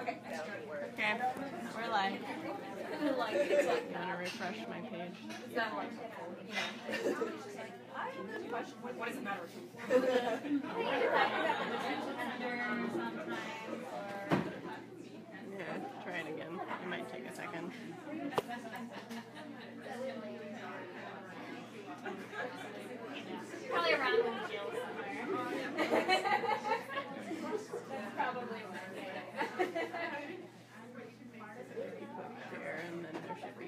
Okay, we're live. I'm gonna refresh my page. I have a question. What does it matter? Yeah, try it again. It might take a second. Probably around the jail somewhere. That's probably where. Share, and then there should be a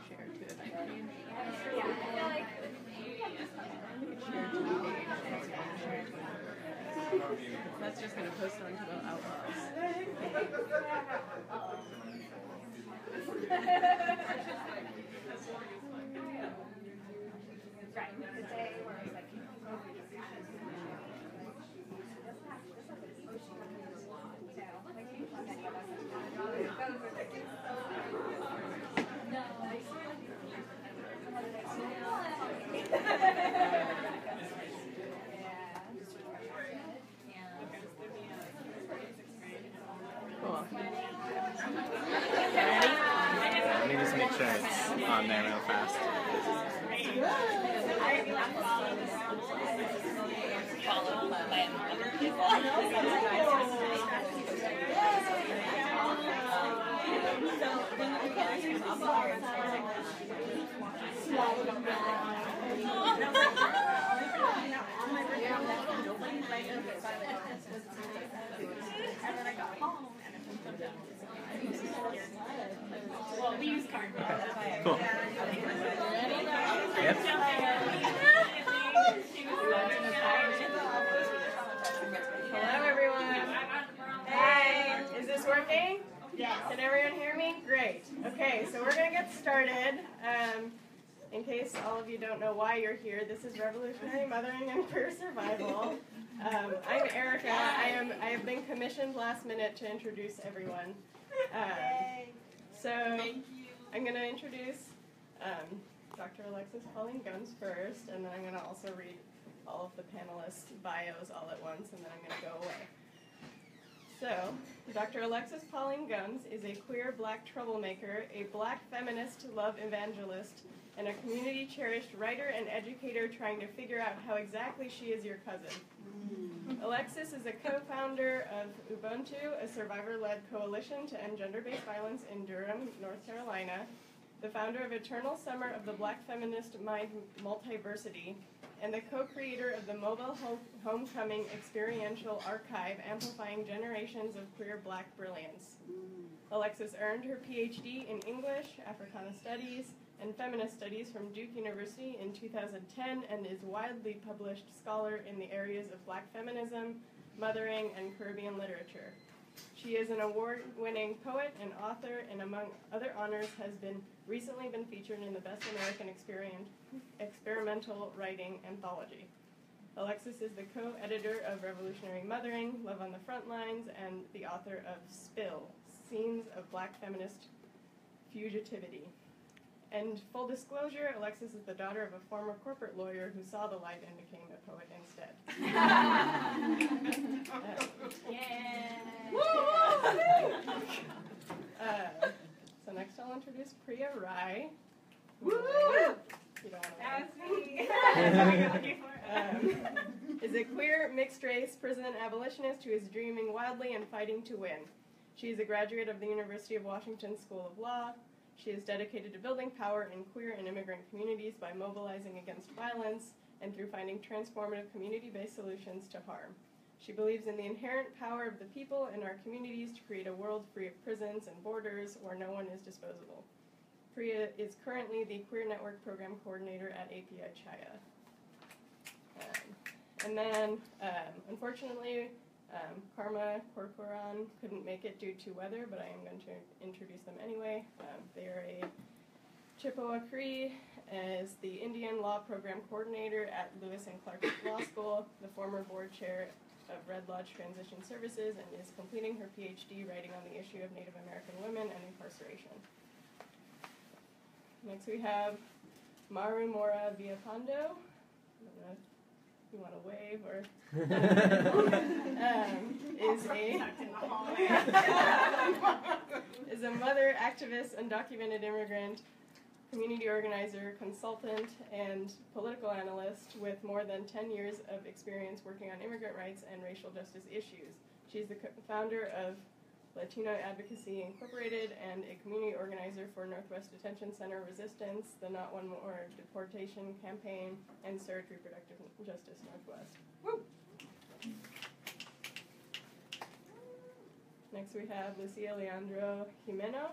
share to event page. Yeah, I feel like Share to the page. That's just gonna post onto the Outlaws. right, the day where I was like, Cool. Let me just make sure it's on there real fast. followed by other people. And then I got home and well, we use card. Cool. Yep. Hello, everyone. Hey, is this working? Yes. Can everyone hear me? Great. Okay, so we're going to get started. In case all of you don't know why you're here, this is Revolutionary Mothering and Queer Survival. I'm Erica. I have been commissioned last minute to introduce everyone. So I'm going to introduce Dr. Alexis Pauline Guns first, and then I'm going to also read all of the panelists' bios all at once, and then I'm going to go away. So, Dr. Alexis Pauline Guns is a queer black troublemaker, a black feminist love evangelist, and a community-cherished writer and educator trying to figure out how exactly she is your cousin. Alexis is a co-founder of Ubuntu, a survivor-led coalition to end gender-based violence in Durham, North Carolina, the founder of Eternal Summer of the Black Feminist Mind Multiversity, and the co-creator of the Mobile Homecoming Experiential Archive, amplifying generations of queer black brilliance. Alexis earned her PhD in English, Africana Studies, and Feminist Studies from Duke University in 2010 and is widely published scholar in the areas of black feminism, mothering, and Caribbean literature. She is an award-winning poet and author, and among other honors has recently been featured in the Best American Experimental Writing Anthology. Alexis is the co-editor of Revolutionary Mothering, Love on the Front Lines, and the author of Spill, Scenes of Black Feminist Fugitivity. And full disclosure, Alexis is the daughter of a former corporate lawyer who saw the light and became a poet instead. So next I'll introduce Priya Rai. You don't want to is a queer, mixed-race prison abolitionist who is dreaming wildly and fighting to win. She is a graduate of the University of Washington School of Law. She is dedicated to building power in queer and immigrant communities by mobilizing against violence and through finding transformative community-based solutions to harm. She believes in the inherent power of the people in our communities to create a world free of prisons and borders where no one is disposable. Priya is currently the Queer Network Program Coordinator at API Chaya. And then, unfortunately, Karma Corcoran couldn't make it due to weather, but I am going to introduce them anyway. They are a Chippewa Cree, as the Indian Law Program Coordinator at Lewis and Clark Law School, the former board chair of Red Lodge Transition Services, and is completing her PhD writing on the issue of Native American women and incarceration. Next we have Maru Mora Villapando. I don't know if you want to wave or... is a... is a mother, activist, undocumented immigrant, community organizer, consultant, and political analyst with more than 10 years of experience working on immigrant rights and racial justice issues. She's the founder of Latino Advocacy Incorporated and a community organizer for Northwest Detention Center Resistance, the Not One More Deportation Campaign, and Surge Reproductive Justice Northwest. Woo! Next we have Lucia Leandro Jimeno.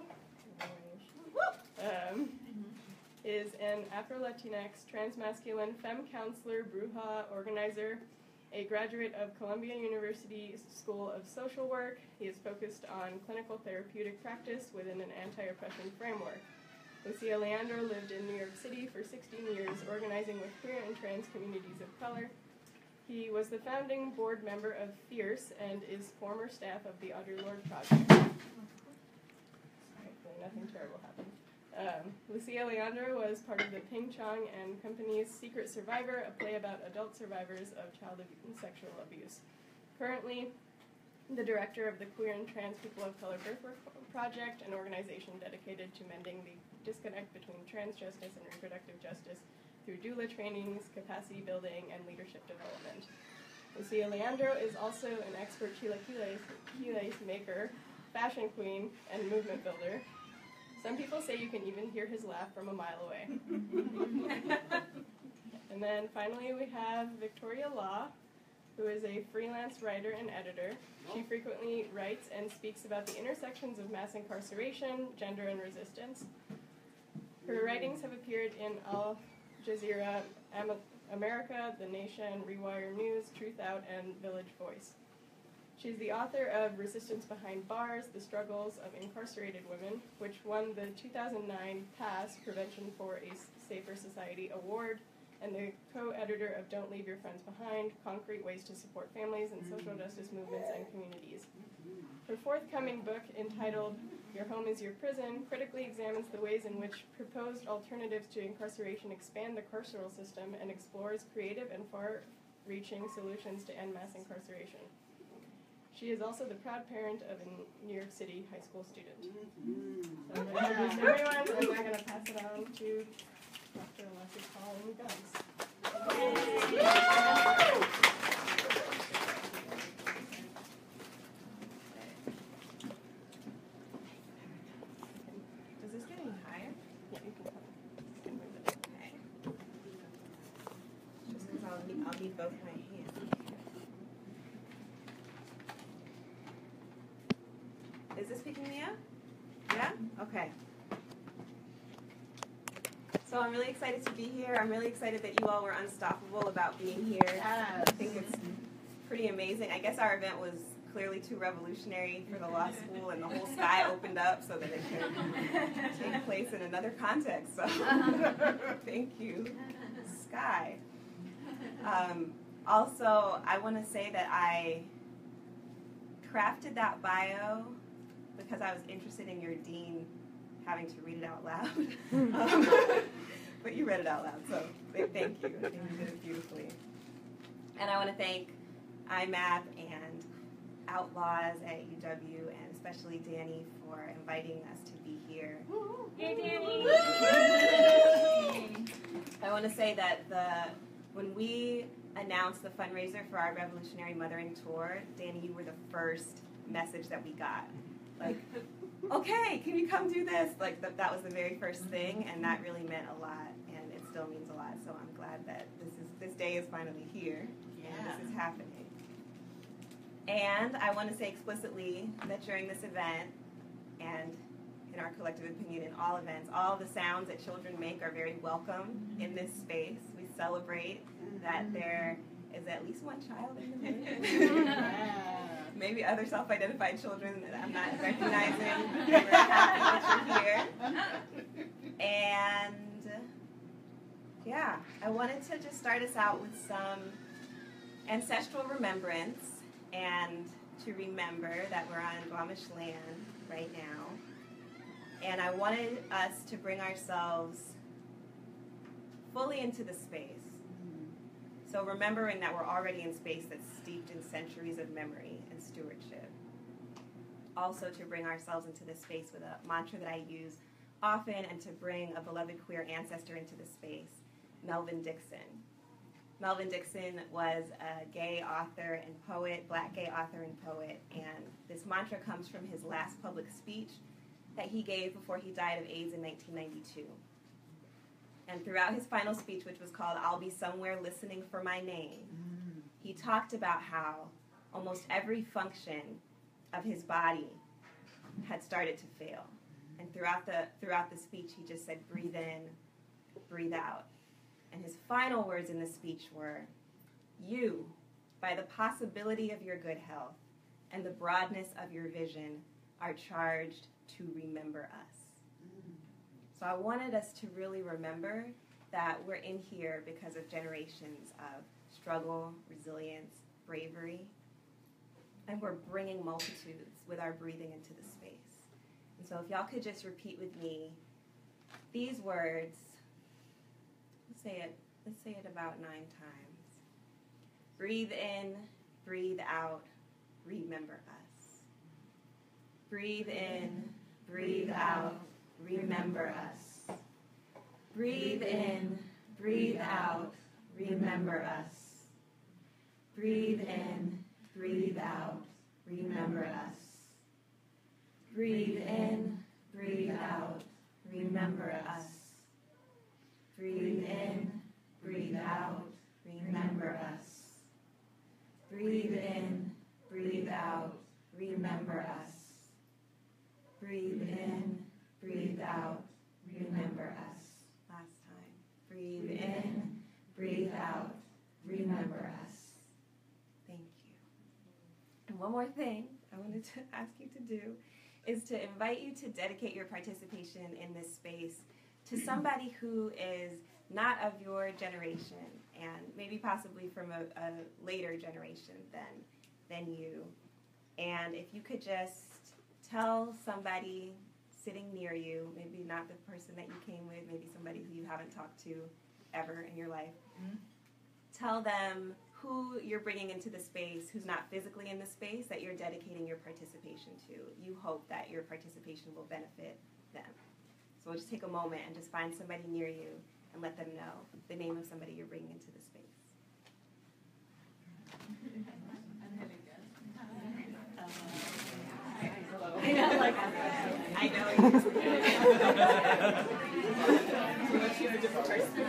Is an Afro-Latinx, transmasculine, femme counselor, bruja organizer, a graduate of Columbia University School of Social Work. He is focused on clinical therapeutic practice within an anti-oppression framework. Lucia Leandro lived in New York City for 16 years, organizing with queer and trans communities of color. He was the founding board member of Fierce and is former staff of the Audre Lorde Project. Hopefully nothing terrible happened. Lucia Leandro was part of the Ping Chong and Company's Secret Survivor, a play about adult survivors of child sexual abuse. Currently, the director of the Queer and Trans People of Color Birthwork Project, an organization dedicated to mending the disconnect between trans justice and reproductive justice through doula trainings, capacity building, and leadership development. Lucia Leandro is also an expert chilaquiles maker, fashion queen, and movement builder. Some people say you can even hear his laugh from a mile away. And then finally we have Victoria Law, who is a freelance writer and editor. She frequently writes and speaks about the intersections of mass incarceration, gender, and resistance. Her writings have appeared in Al Jazeera, America, The Nation, Rewire News, Truth Out, and Village Voice. She's the author of Resistance Behind Bars, The Struggles of Incarcerated Women, which won the 2009 PASS Prevention for a Safer Society Award, and the co-editor of Don't Leave Your Friends Behind, Concrete Ways to Support Families and Social Justice Movements and Communities. Her forthcoming book, entitled Your Home is Your Prison, critically examines the ways in which proposed alternatives to incarceration expand the carceral system and explores creative and far-reaching solutions to end mass incarceration. She is also the proud parent of a New York City high school student. So I'm going to introduce everyone, and we're going to pass it on to Dr. Leslie Colin Guns. Is this getting higher? Yeah, you can move it. Okay. Just because I'll need both my hands. Is this picking me up? Yeah? Okay. So I'm really excited to be here. I'm really excited that you all were unstoppable about being here. Yes. I think it's pretty amazing. I guess our event was clearly too revolutionary for the law school, and the whole sky opened up so that it could take place in another context. So thank you, Sky. Also, I want to say that I crafted that bio because I was interested in your dean having to read it out loud. But you read it out loud, so thank you. I think you did it beautifully. And I want to thank IMAP and Outlaws at UW, and especially Danny for inviting us to be here. Hey, Danny! I want to say that when we announced the fundraiser for our Revolutionary Mothering Tour, Danny, you were the first message that we got. Like, okay, can you come do this? Like, that was the very first thing, and that really meant a lot, and it still means a lot. So I'm glad that this day is finally here, and this is happening. And I want to say explicitly that during this event, and in our collective opinion, in all events, all the sounds that children make are very welcome in this space. We celebrate that there is at least one child in the room. Maybe other self-identified children that I'm not recognizing. We're happy that you're here. And yeah, I wanted to just start us out with some ancestral remembrance, and to remember that we're on Squamish land right now. And I wanted us to bring ourselves fully into the space. So remembering that we're already in space that's steeped in centuries of memory and stewardship. also to bring ourselves into this space with a mantra that I use often and to bring a beloved queer ancestor into the space, Melvin Dixon. Melvin Dixon was a gay author and poet, Black gay author and poet, and this mantra comes from his last public speech that he gave before he died of AIDS in 1992. And throughout his final speech, which was called "I'll Be Somewhere Listening for My Name," he talked about how almost every function of his body had started to fail. And throughout the speech, he just said, breathe in, breathe out. And his final words in the speech were, you, by the possibility of your good health and the broadness of your vision, are charged to remember us. So I wanted us to really remember that we're in here because of generations of struggle, resilience, bravery, and we're bringing multitudes with our breathing into the space. And so if y'all could just repeat with me these words. Let's say it about 9 times. Breathe in, breathe out, remember us. Breathe in, breathe out, remember us. Breathe in, breathe out, remember us. Breathe in, breathe out, remember us. Breathe in, breathe out, remember us. Breathe in, breathe out, remember us. Breathe in, breathe out, remember us. Breathe in, breathe out, remember us. Last time. Breathe in, breathe out, remember us. Thank you. And one more thing I wanted to ask you to do is to invite you to dedicate your participation in this space to somebody who is not of your generation and maybe possibly from a later generation than you. And if you could just tell somebody sitting near you, maybe not the person that you came with, maybe somebody who you haven't talked to ever in your life, tell them who you're bringing into the space, who's not physically in the space, that you're dedicating your participation to. You hope that your participation will benefit them. So we'll just take a moment and just find somebody near you and let them know the name of somebody you're bringing into the space. I know, like, I know. What you're a different person.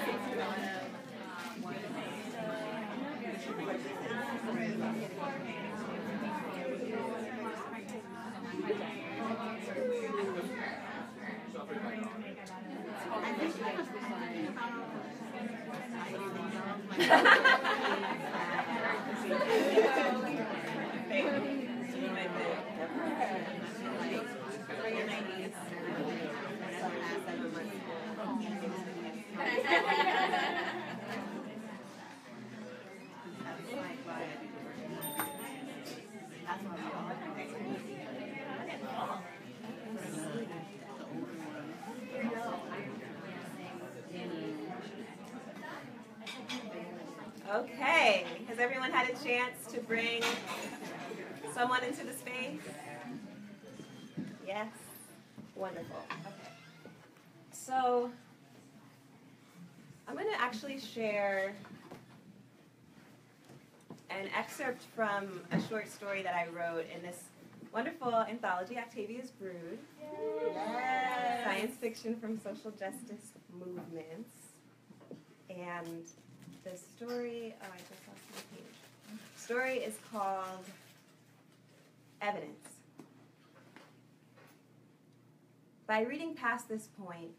Okay, has everyone had a chance to bring someone into the space? Yes? Wonderful. Okay. So, I'm going to actually share an excerpt from a short story that I wrote in this wonderful anthology, Octavia's Brood. Yes. Science fiction from social justice movements. And the story, I just lost my page. The story is called Evidence. By reading past this point,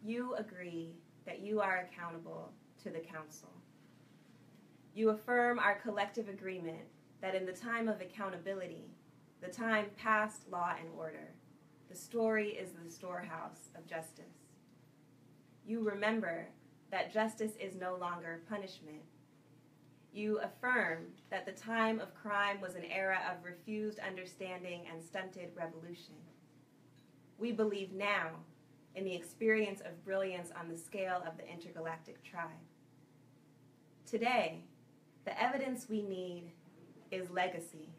you agree that you are accountable to the council. You affirm our collective agreement that in the time of accountability, the time past law and order, the story is the storehouse of justice. You remember that justice is no longer punishment. You affirm that the time of crime was an era of refused understanding and stunted revolution. We believe now in the experience of brilliance on the scale of the intergalactic tribe. Today, the evidence we need is legacy.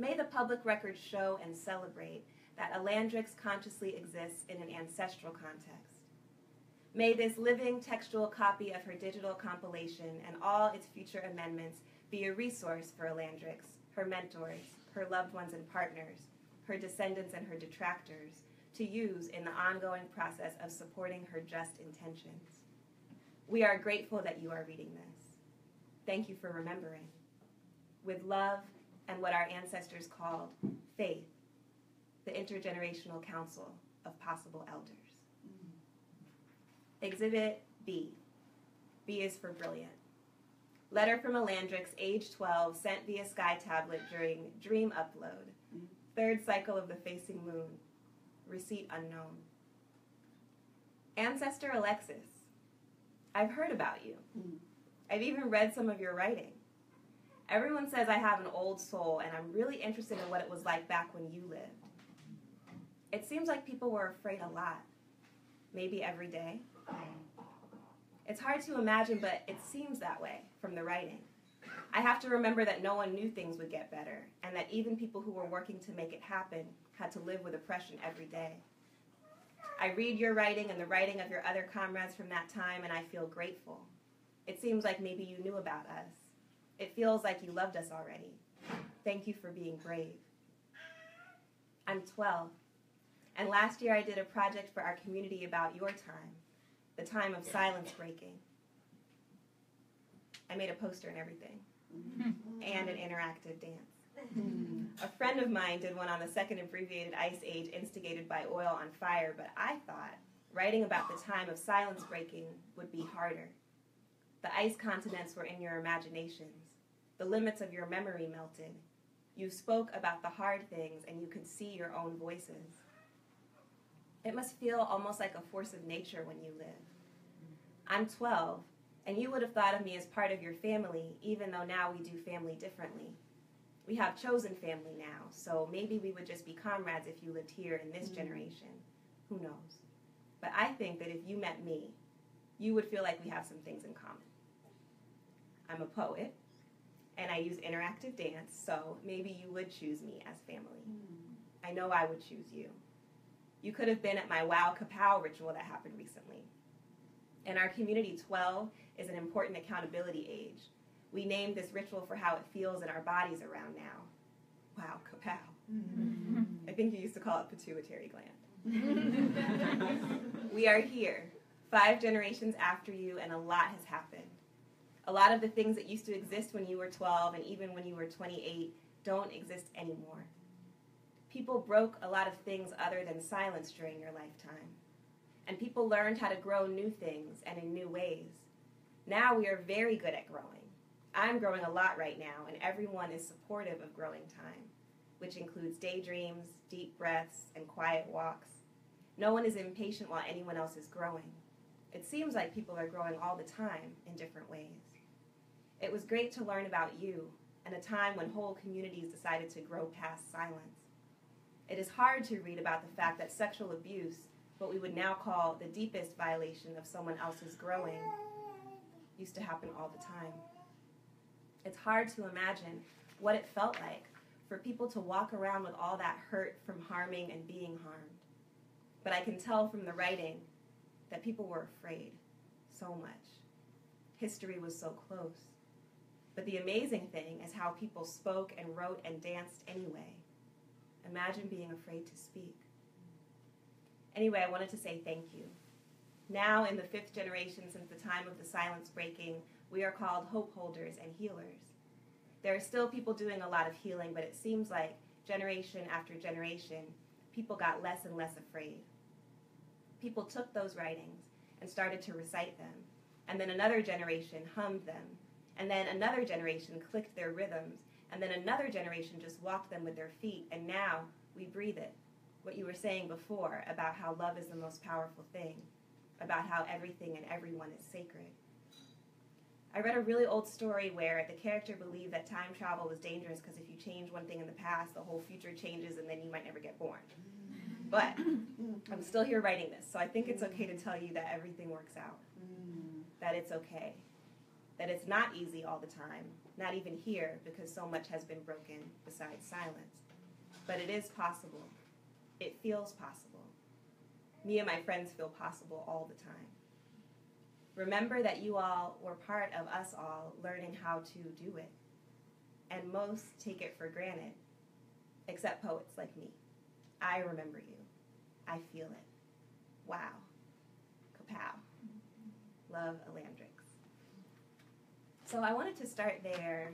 May the public record show and celebrate that Alandrix consciously exists in an ancestral context. May this living textual copy of her digital compilation and all its future amendments be a resource for Alandrix, her mentors, her loved ones and partners, her descendants and her detractors, to use in the ongoing process of supporting her just intentions. We are grateful that you are reading this. Thank you for remembering. With love and what our ancestors called faith, the Intergenerational Council of Possible Elders. Exhibit B. B is for brilliant. Letter from Alandrix, age 12, sent via Sky Tablet during Dream Upload. Third cycle of the facing moon. Receipt unknown. Ancestor Alexis, I've heard about you. I've even read some of your writing. Everyone says I have an old soul, and I'm really interested in what it was like back when you lived. It seems like people were afraid a lot. Maybe every day. It's hard to imagine, but it seems that way from the writing. I have to remember that no one knew things would get better, and that even people who were working to make it happen had to live with oppression every day. I read your writing and the writing of your other comrades from that time, and I feel grateful. It seems like maybe you knew about us. It feels like you loved us already. Thank you for being brave. I'm 12, and last year I did a project for our community about your time, the time of silence breaking. I made a poster and everything, and an interactive dance. A friend of mine did one on the second abbreviated ice age instigated by oil on fire, but I thought writing about the time of silence breaking would be harder. The ice continents were in your imaginations. The limits of your memory melted. You spoke about the hard things, and you could see your own voices. It must feel almost like a force of nature when you live. I'm 12, and you would have thought of me as part of your family, even though now we do family differently. We have chosen family now, so maybe we would just be comrades if you lived here in this generation. Who knows? But I think that if you met me, you would feel like we have some things in common. I'm a poet, and I use interactive dance, so maybe you would choose me as family. I know I would choose you. You could have been at my Wow Kapow ritual that happened recently. In our community, 12 is an important accountability age. We named this ritual for how it feels in our bodies around now. Wow Kapow. I think you used to call it pituitary gland. We are here, 5 generations after you, and a lot has happened. A lot of the things that used to exist when you were 12 and even when you were 28 don't exist anymore. People broke a lot of things other than silence during your lifetime. And people learned how to grow new things and in new ways. Now we are very good at growing. I'm growing a lot right now, and everyone is supportive of growing time, which includes daydreams, deep breaths, and quiet walks. No one is impatient while anyone else is growing. It seems like people are growing all the time in different ways. It was great to learn about you and a time when whole communities decided to grow past silence. It is hard to read about the fact that sexual abuse, what we would now call the deepest violation of someone else's growing, used to happen all the time. It's hard to imagine what it felt like for people to walk around with all that hurt from harming and being harmed. But I can tell from the writing that people were afraid so much. History was so close. But the amazing thing is how people spoke and wrote and danced anyway. Imagine being afraid to speak. Anyway, I wanted to say thank you. Now, in the 5th generation since the time of the silence breaking, we are called hope holders and healers. There are still people doing a lot of healing, but it seems like generation after generation, people got less and less afraid. People took those writings and started to recite them, and then another generation hummed them, and then another generation clicked their rhythms, and then another generation just walked them with their feet, and now we breathe it. What you were saying before about how love is the most powerful thing, about how everything and everyone is sacred. I read a really old story where the character believed that time travel was dangerous because if you change one thing in the past, the whole future changes and then you might never get born. But I'm still here writing this, so I think it's okay to tell you that everything works out, that it's okay. that it's not easy all the time, not even here, because so much has been broken besides silence. But it is possible. It feels possible. Me and my friends feel possible all the time. Remember that you all were part of us all learning how to do it. And most take it for granted, except poets like me. I remember you. I feel it. Wow. Kapow. Love, Alandrix. So I wanted to start there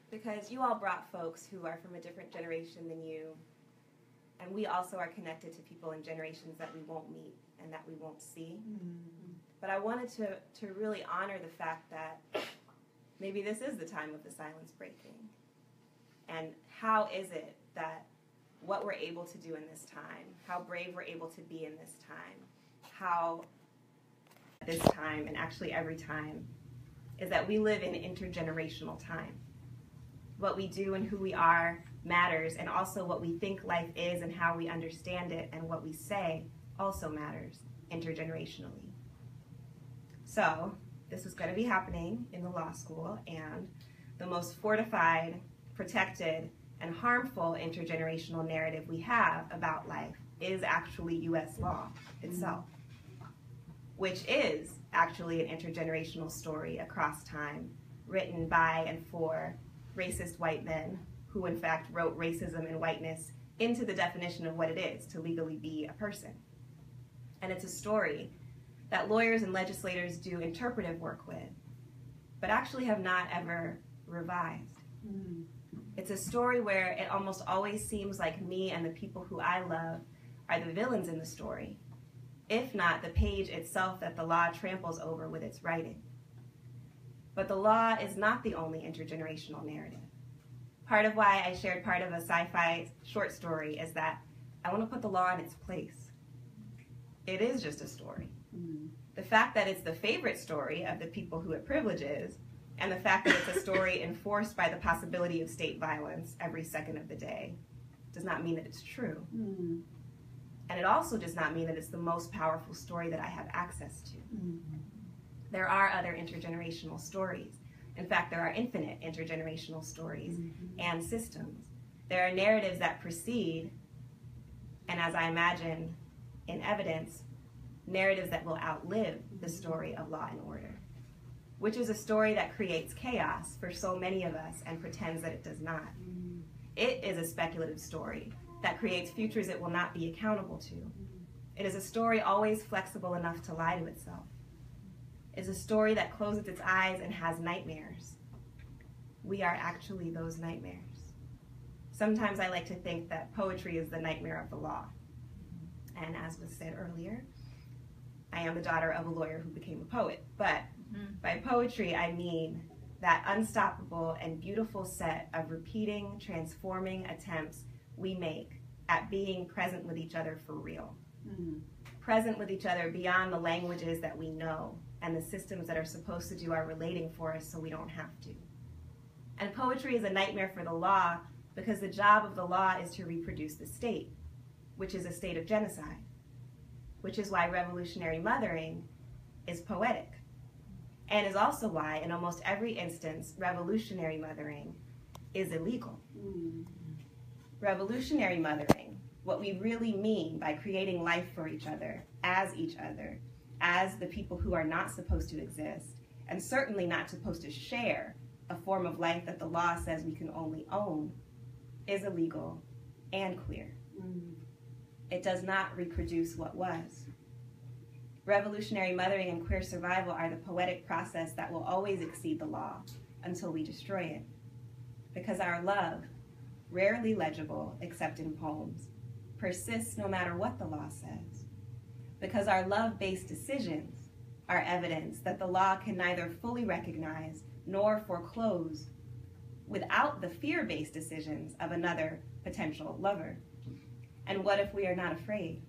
because you all brought folks who are from a different generation than you, and we also are connected to people in generations that we won't meet and that we won't see. But I wanted to really honor the fact that maybe this is the time of the silence breaking. And how is it that what we're able to do in this time, how brave we're able to be in this time, how this time, and actually every time, is that we live in intergenerational time. What we do and who we are matters, and also what we think life is and how we understand it and what we say also matters intergenerationally. So this is going to be happening in the law school, and the most fortified, protected, and harmful intergenerational narrative we have about life is actually U.S. law itself, which is actually an intergenerational story across time, written by and for racist white men who in fact wrote racism and whiteness into the definition of what it is to legally be a person. And it's a story that lawyers and legislators do interpretive work with, but actually have not ever revised. It's a story where it almost always seems like me and the people who I love are the villains in the story, if not the page itself that the law tramples over with its writing. But the law is not the only intergenerational narrative. Part of why I shared part of a sci-fi short story is that I want to put the law in its place. It is just a story. The fact that it's the favorite story of the people who it privileges, and the fact that it's a story enforced by the possibility of state violence every second of the day, does not mean that it's true. And it also does not mean that it's the most powerful story that I have access to. There are other intergenerational stories. In fact, there are infinite intergenerational stories and systems. There are narratives that precede, and as I imagine in evidence, narratives that will outlive the story of law and order, which is a story that creates chaos for so many of us and pretends that it does not. It is a speculative story that creates futures it will not be accountable to. It is a story always flexible enough to lie to itself. It is a story that closes its eyes and has nightmares. We are actually those nightmares. Sometimes I like to think that poetry is the nightmare of the law. And as was said earlier, I am the daughter of a lawyer who became a poet. But by poetry, I mean that unstoppable and beautiful set of repeating, transforming attempts we make at being present with each other for real. Present with each other beyond the languages that we know and the systems that are supposed to do our relating for us so we don't have to. And poetry is a nightmare for the law because the job of the law is to reproduce the state, which is a state of genocide, which is why revolutionary mothering is poetic, and is also why, in almost every instance, revolutionary mothering is illegal. Revolutionary mothering, what we really mean by creating life for each other, as the people who are not supposed to exist, and certainly not supposed to share a form of life that the law says we can only own, is illegal and queer. It does not reproduce what was. Revolutionary mothering and queer survival are the poetic process that will always exceed the law until we destroy it. Because our love, rarely legible except in poems, persists no matter what the law says. Because our love-based decisions are evidence that the law can neither fully recognize nor foreclose without the fear-based decisions of another potential lover. And what if we are not afraid?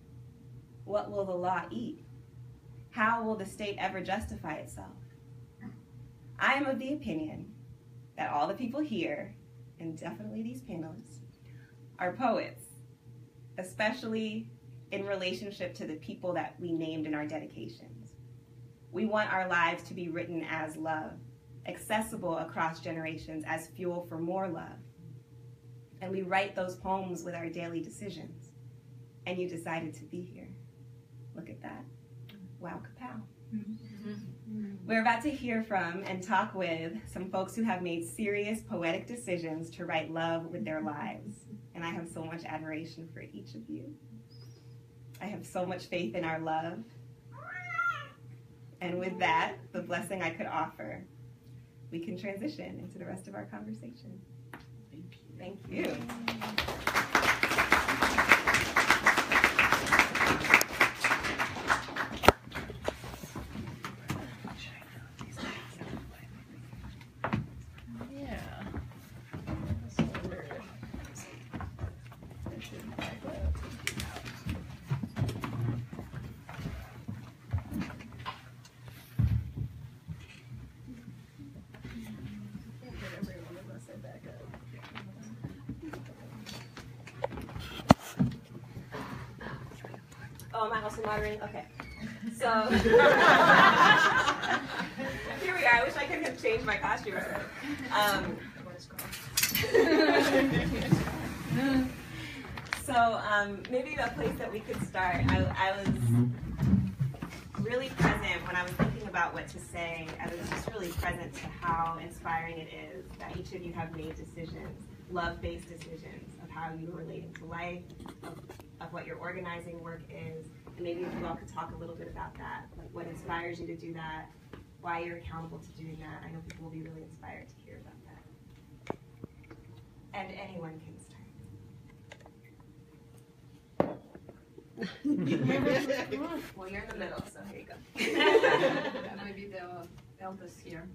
What will the law eat? How will the state ever justify itself? I am of the opinion that all the people here, and definitely these panelists, are poets, especially in relationship to the people that we named in our dedications. We want our lives to be written as love, accessible across generations as fuel for more love. And we write those poems with our daily decisions. And you decided to be here. Look at that. Wow, kapow. We're about to hear from and talk with some folks who have made serious poetic decisions to write love with their lives. And I have so much admiration for each of you. I have so much faith in our love. And with that, the blessing I could offer, we can transition into the rest of our conversation. Thank you. Thank you. Oh, am I also moderating? Okay. So here we are. I wish I could have changed my costume. Maybe a place that we could start. I was really present when I was thinking about what to say. I was just really present to how inspiring it is that each of you have made decisions, love-based decisions of how you are relating to life, of what your organizing work is, and maybe if you all could talk a little bit about that, like what inspires you to do that, why you're accountable to doing that. I know people will be really inspired to hear about that. And anyone can start. Well, you're in the middle, so here you go. And I be the eldest here.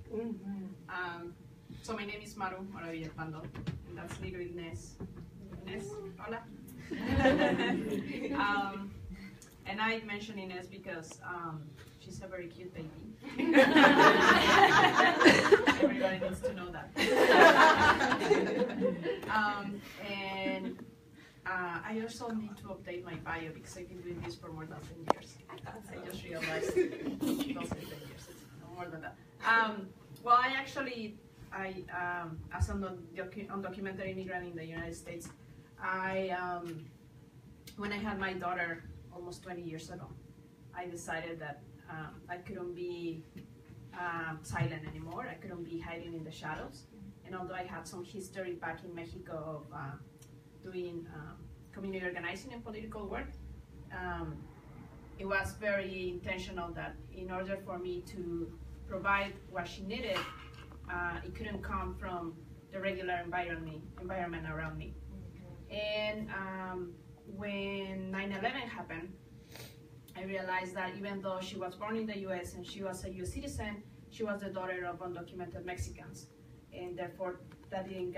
So my name is Maru Moravilla Pando, and that's little Inés. Inés, hola. And I mention Inés because she's a very cute baby. Everybody needs to know that. And I also need to update my bio because I've been doing this for more than 10 years. I just realized those 10 years, it's more than that. Well, as an undocumented immigrant in the United States, when I had my daughter almost 20 years ago, I decided that I couldn't be silent anymore. I couldn't be hiding in the shadows. And although I had some history back in Mexico of doing community organizing and political work, it was very intentional that in order for me to provide what she needed, it couldn't come from the regular environment around me. And when 9/11 happened, I realized that even though she was born in the US and she was a US citizen, she was the daughter of undocumented Mexicans. And therefore, that didn't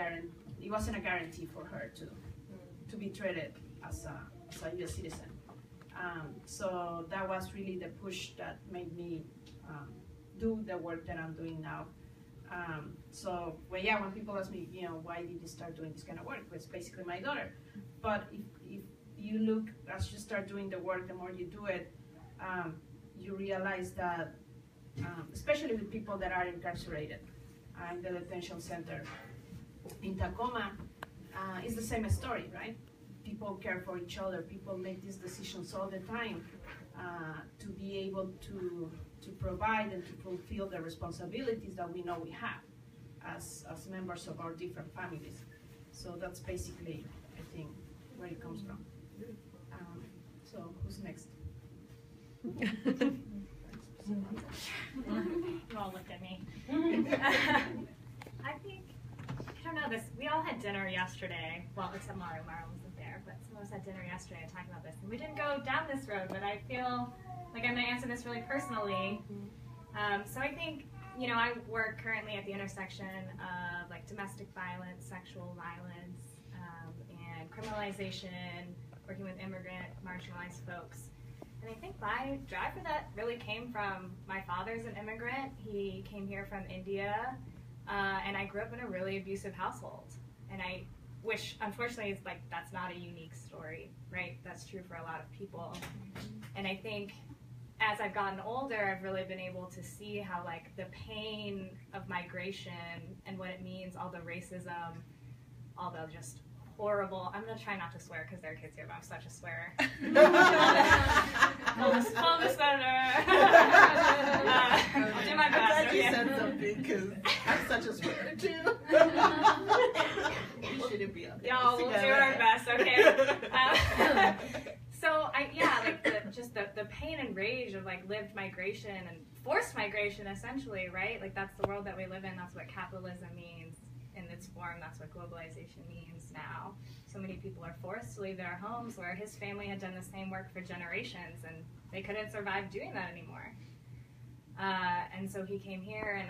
it wasn't a guarantee for her to be treated as a US citizen. So that was really the push that made me do the work that I'm doing now. When people ask me, why did you start doing this kind of work? It's basically my daughter. But if you look, as you start doing the work, the more you do it, you realize that, especially with people that are incarcerated in the detention center in Tacoma, it's the same story, right? People care for each other. People make these decisions all the time to be able to provide and to fulfill the responsibilities that we know we have as members of our different families. So that's basically, I think, where it comes from. So who's next? You all looked at me. I think, I don't know this, we all had dinner yesterday, well, except Maru wasn't there, but some of us had dinner yesterday and talking about this, and we didn't go down this road, but I feel like I'm going to answer this really personally. So I think, I work currently at the intersection of like domestic violence, sexual violence, and criminalization, working with immigrant, marginalized folks. And I think my drive for that really came from my father's an immigrant. He came here from India, and I grew up in a really abusive household. And I wish, unfortunately, it's like that's not a unique story, right? That's true for a lot of people. And I think as I've gotten older, I've really been able to see how like the pain of migration and what it means, all the racism, all the just horrible. I'm gonna try not to swear because there are kids here, but I'm such a swearer. Full disclosure. I'll do my best. I'm glad okay? you said something because I'm such a swearer too. We shouldn't be on this Y'all, we'll do together. our best, okay? So like the pain and rage of like lived migration and forced migration, essentially, right? Like that's the world that we live in. That's what capitalism means in its form. That's what globalization means now. So many people are forced to leave their homes, where his family had done the same work for generations, and they couldn't survive doing that anymore. And so he came here, and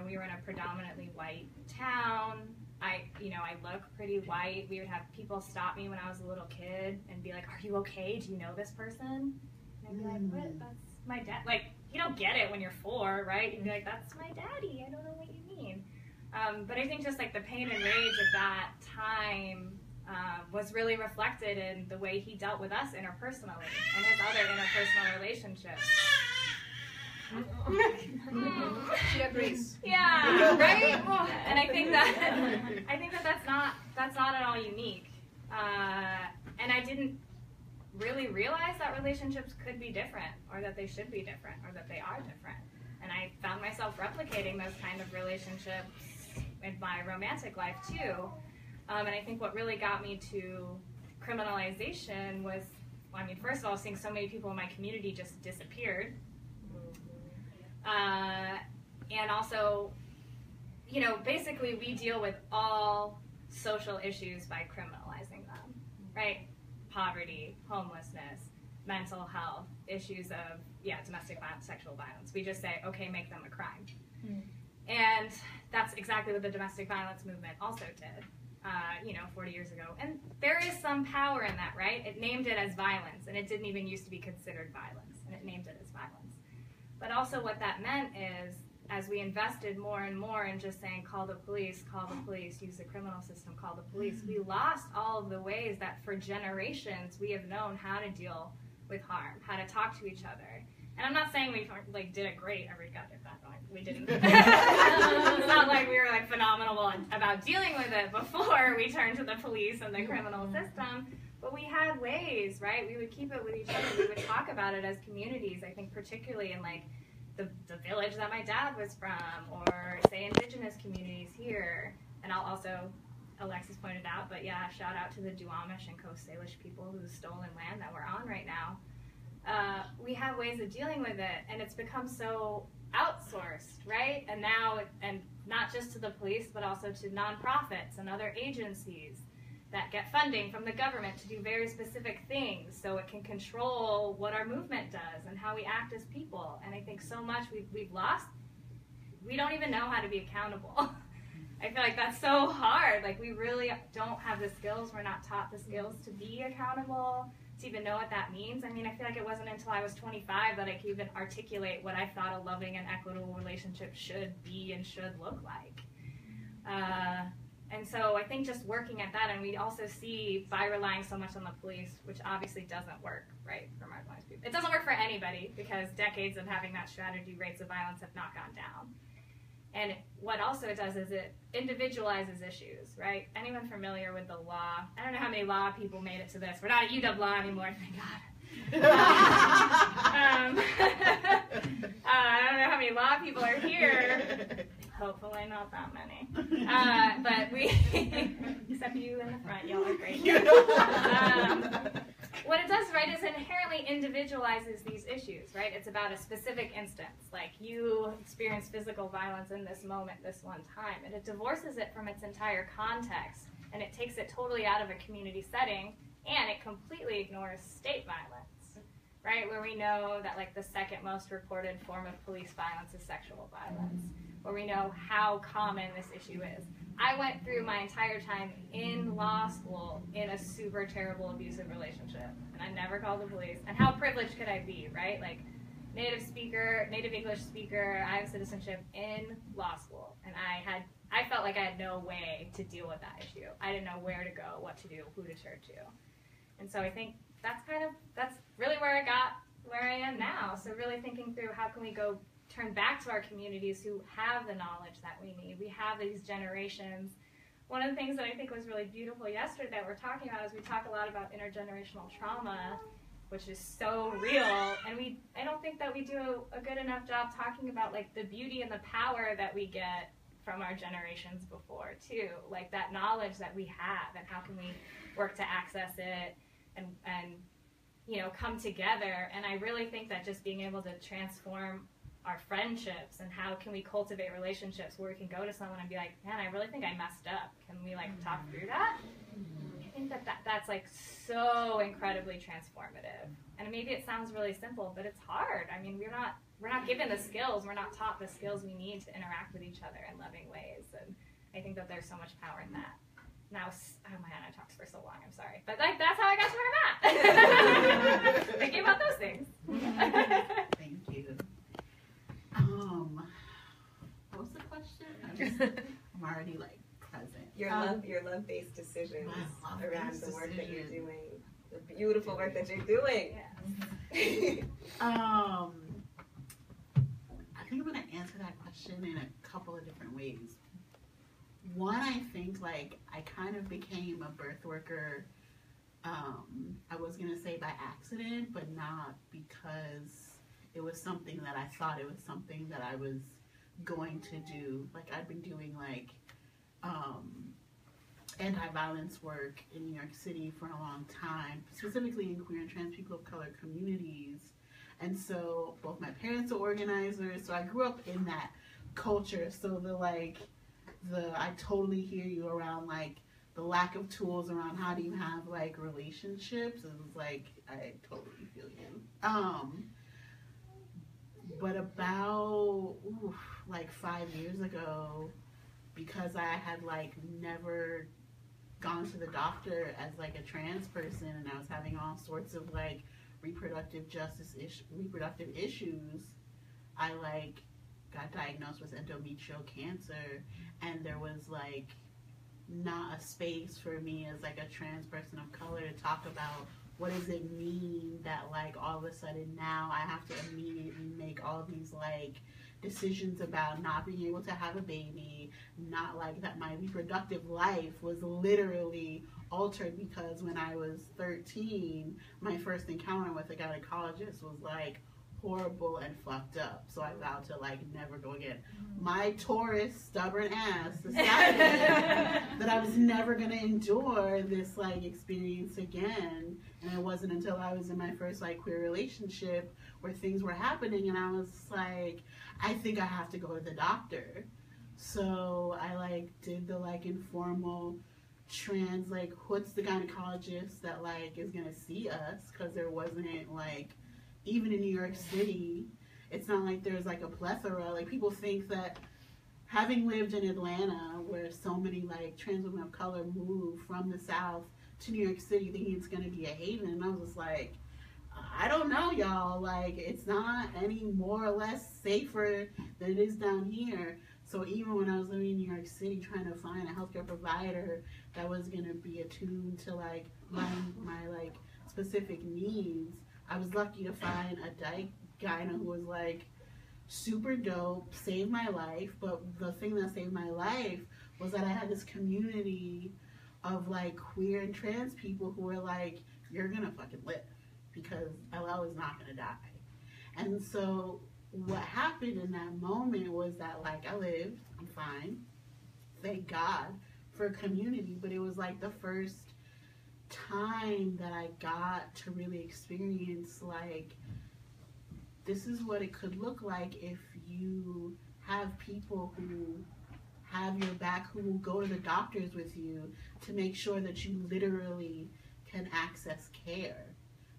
we were in a predominantly white town. I look pretty white. We would have people stop me when I was a little kid and be like, "Are you okay? Do you know this person?" And I'd be like, "What? That's my dad." Like, you don't get it when you're 4, right? You'd be like, "That's my daddy. I don't know what you mean." But I think just like the pain and rage of that time was really reflected in the way he dealt with us interpersonally and his other interpersonal relationships. She agrees. Yeah, right. Well, and I think that that's not at all unique. And I didn't really realize that relationships could be different, or that they should be different, or that they are different. And I found myself replicating those kind of relationships in my romantic life too. And I think what really got me to criminalization was, first of all, seeing so many people in my community just disappeared. And also, basically we deal with all social issues by criminalizing them, right? Poverty, homelessness, mental health, issues of, domestic violence, sexual violence. We just say, okay, make them a crime. And that's exactly what the domestic violence movement also did, 40 years ago. And there is some power in that, right? It named it as violence, and it didn't even used to be considered violence, and it named it as violence. But also what that meant is, as we invested more and more in just saying, call the police, use the criminal system, call the police, we lost all of the ways that for generations we have known how to deal with harm, how to talk to each other. And I'm not saying we did it great every goddamn time. We didn't. It's not like we were phenomenal about dealing with it before we turned to the police and the criminal system. But we had ways, right? We would keep it with each other. We would talk about it as communities. I think particularly in the village that my dad was from, or say indigenous communities here. And I'll also, Alexis pointed out, but shout out to the Duwamish and Coast Salish people whose stolen land that we're on right now. We have ways of dealing with it, and it's become so outsourced, right? And now, and not just to the police, but also to nonprofits and other agencies that get funding from the government to do very specific things so it can control what our movement does and how we act as people. And I think so much we've lost. We don't even know how to be accountable. I feel like that's so hard. We really don't have the skills. We're not taught the skills to be accountable, to even know what that means. I feel like it wasn't until I was 25 that I could even articulate what I thought a loving and equitable relationship should be and should look like. And so I think just working at that, and we also see by relying so much on the police, which obviously doesn't work, right, for marginalized people. It doesn't work for anybody because decades of having that strategy, rates of violence have not gone down. And what also it does is it individualizes issues, right? Anyone familiar with the law? I don't know how many law people made it to this. We're not at UW Law anymore, thank God. I don't know how many law people are here. Hopefully not that many. But except you in the front, y'all are great. What it does, right, is inherently individualizes these issues, right? It's about a specific instance, like you experienced physical violence in this moment, this one time, and it divorces it from its entire context, and it takes it totally out of a community setting, and it completely ignores state violence, right? Where we know that the second most reported form of police violence is sexual violence, where we know how common this issue is. I went through my entire time in law school in a super terrible abusive relationship, and I never called the police. And how privileged could I be, right? Native English speaker, I have citizenship in law school, and I felt like I had no way to deal with that issue. I didn't know where to go, what to do, who to turn to. And so I think that's really where it got where I am now. So really thinking through how can we go turn back to our communities who have the knowledge that we need. We have these generations. One of the things that I think was really beautiful yesterday that we're talking about is we talk a lot about intergenerational trauma, which is so real, and I don't think that we do a good enough job talking about like the beauty and the power that we get from our generations before too, like that knowledge that we have, and how can we work to access it and you know, come together. And I really think that just being able to transform our friendships and how can we cultivate relationships where we can go to someone and be like, man, I really think I messed up. Can we like talk through that? I think that's like so incredibly transformative. And maybe it sounds really simple, but it's hard. I mean, we're not given the skills. We're not taught the skills we need to interact with each other in loving ways. And I think that there's so much power in that. Now, oh man, I talked for so long. I'm sorry, but like that's how I got to where I'm at. Thinking about those things. Thank you. What was the question? I'm already like present. Your love-based decisions My around love-based the work that you're decision. doing, the beautiful work that you're doing. Yeah. I think I'm gonna answer that question in a couple of different ways. One, I think like I kind of became a birth worker. I was gonna say by accident, but not because it was something that I thought it was something that I was going to do. Like I've been doing like anti-violence work in New York City for a long time, specifically in queer and trans people of color communities. And so both my parents are organizers, so I grew up in that culture. So I totally hear you around like the lack of tools around how do you have like relationships. It was like, I totally feel you. But about like 5 years ago, because I had like never gone to the doctor as like a trans person, and I was having all sorts of like reproductive issues, I like got diagnosed with endometrial cancer, and there was like not a space for me as like a trans person of color to talk about what does it mean that like all of a sudden now I have to immediately make all these like decisions about not being able to have a baby, not like that my reproductive life was literally altered because when I was 13, my first encounter with a gynecologist was like horrible and fucked up. So I vowed to like never go again. My Taurus stubborn ass decided that I was never gonna endure this like experience again. And it wasn't until I was in my first like queer relationship where things were happening and I was like, I think I have to go to the doctor. So I like did the like informal trans like what's the gynecologist that like is gonna see us, because there wasn't like, even in New York City, it's not like there's like a plethora. Like people think that having lived in Atlanta where so many like trans women of color move from the South to New York City thinking it's gonna be a haven, and I was just like, I don't know, y'all, like it's not any more or less safer than it is down here. So even when I was living in New York City trying to find a healthcare provider that was gonna be attuned to like my like specific needs, I was lucky to find a gyno who was like super dope, saved my life. But the thing that saved my life was that I had this community of like queer and trans people who were like, you're gonna fucking live because LL is not gonna die. And so what happened in that moment was that like I lived, I'm fine, thank God for community, but it was like the first time that I got to really experience like this is what it could look like if you have people who have your back, who will go to the doctors with you to make sure that you literally can access care.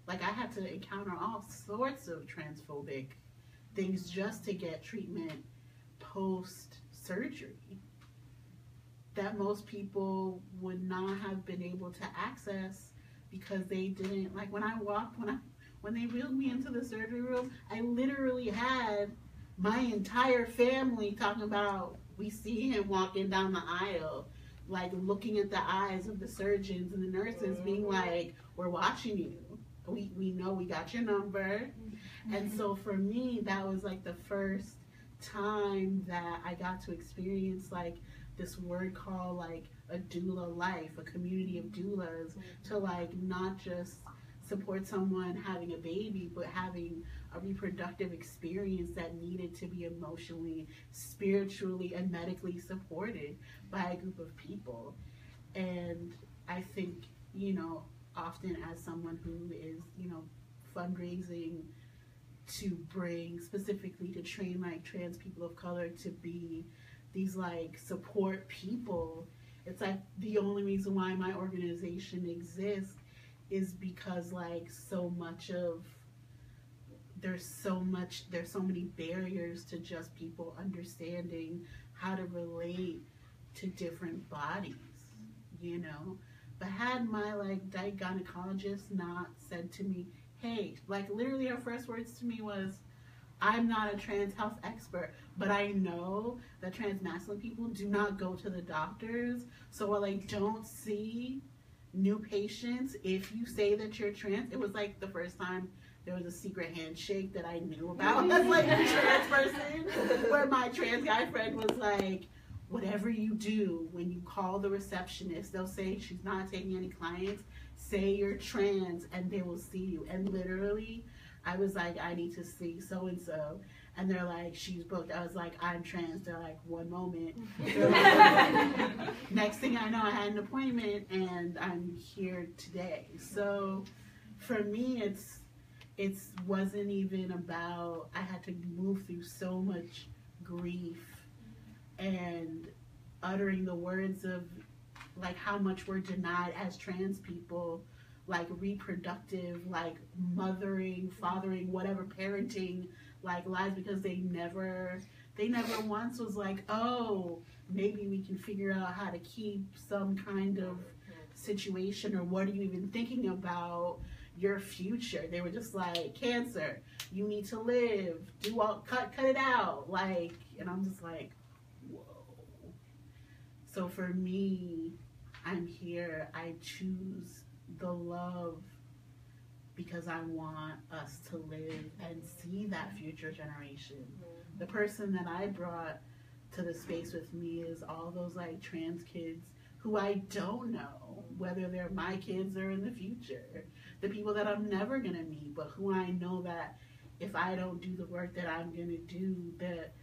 Like I had to encounter all sorts of transphobic things just to get treatment post surgery that most people would not have been able to access because they didn't, like when they wheeled me into the surgery room, I literally had my entire family talking about, we see him walking down the aisle, like looking at the eyes of the surgeons and the nurses being like, we're watching you. we know we got your number. And so for me, that was like the first time that I got to experience like this word called like a doula life, a community of doulas, to like not just support someone having a baby, but having a reproductive experience that needed to be emotionally, spiritually, and medically supported by a group of people. And I think, you know, often as someone who is, you know, fundraising to bring specifically to train like trans people of color to be these like support people, it's like the only reason why my organization exists is because like there's so many barriers to just people understanding how to relate to different bodies, you know. But had my like gynecologist not said to me, hey, like literally her first words to me was, I'm not a trans health expert, but I know that trans masculine people do not go to the doctors, so while I don't see new patients, if you say that you're trans, it was like the first time there was a secret handshake that I knew about as like a trans person, where my trans guy friend was like, whatever you do, when you call the receptionist, they'll say she's not taking any clients, say you're trans and they will see you. And literally, I was like, I need to see so-and-so. And they're like, she's booked. I was like, I'm trans. They're like, one moment. Like, next thing I know, I had an appointment and I'm here today. So for me, it wasn't even about, I had to move through so much grief and uttering the words of like how much we're denied as trans people, like reproductive, like mothering, fathering, whatever, parenting, like lives, because they never once was like, oh, maybe we can figure out how to keep some kind of situation, or what are you even thinking about your future? They were just like, cancer, you need to live, cut it out, like, and I'm just like, whoa. So for me, I'm here, I choose the love because I want us to live and see that future generation. The person that I brought to the space with me is all those like trans kids who I don't know whether they're my kids or in the future. The people that I'm never gonna meet, but who I know that if I don't do the work that I'm gonna do, that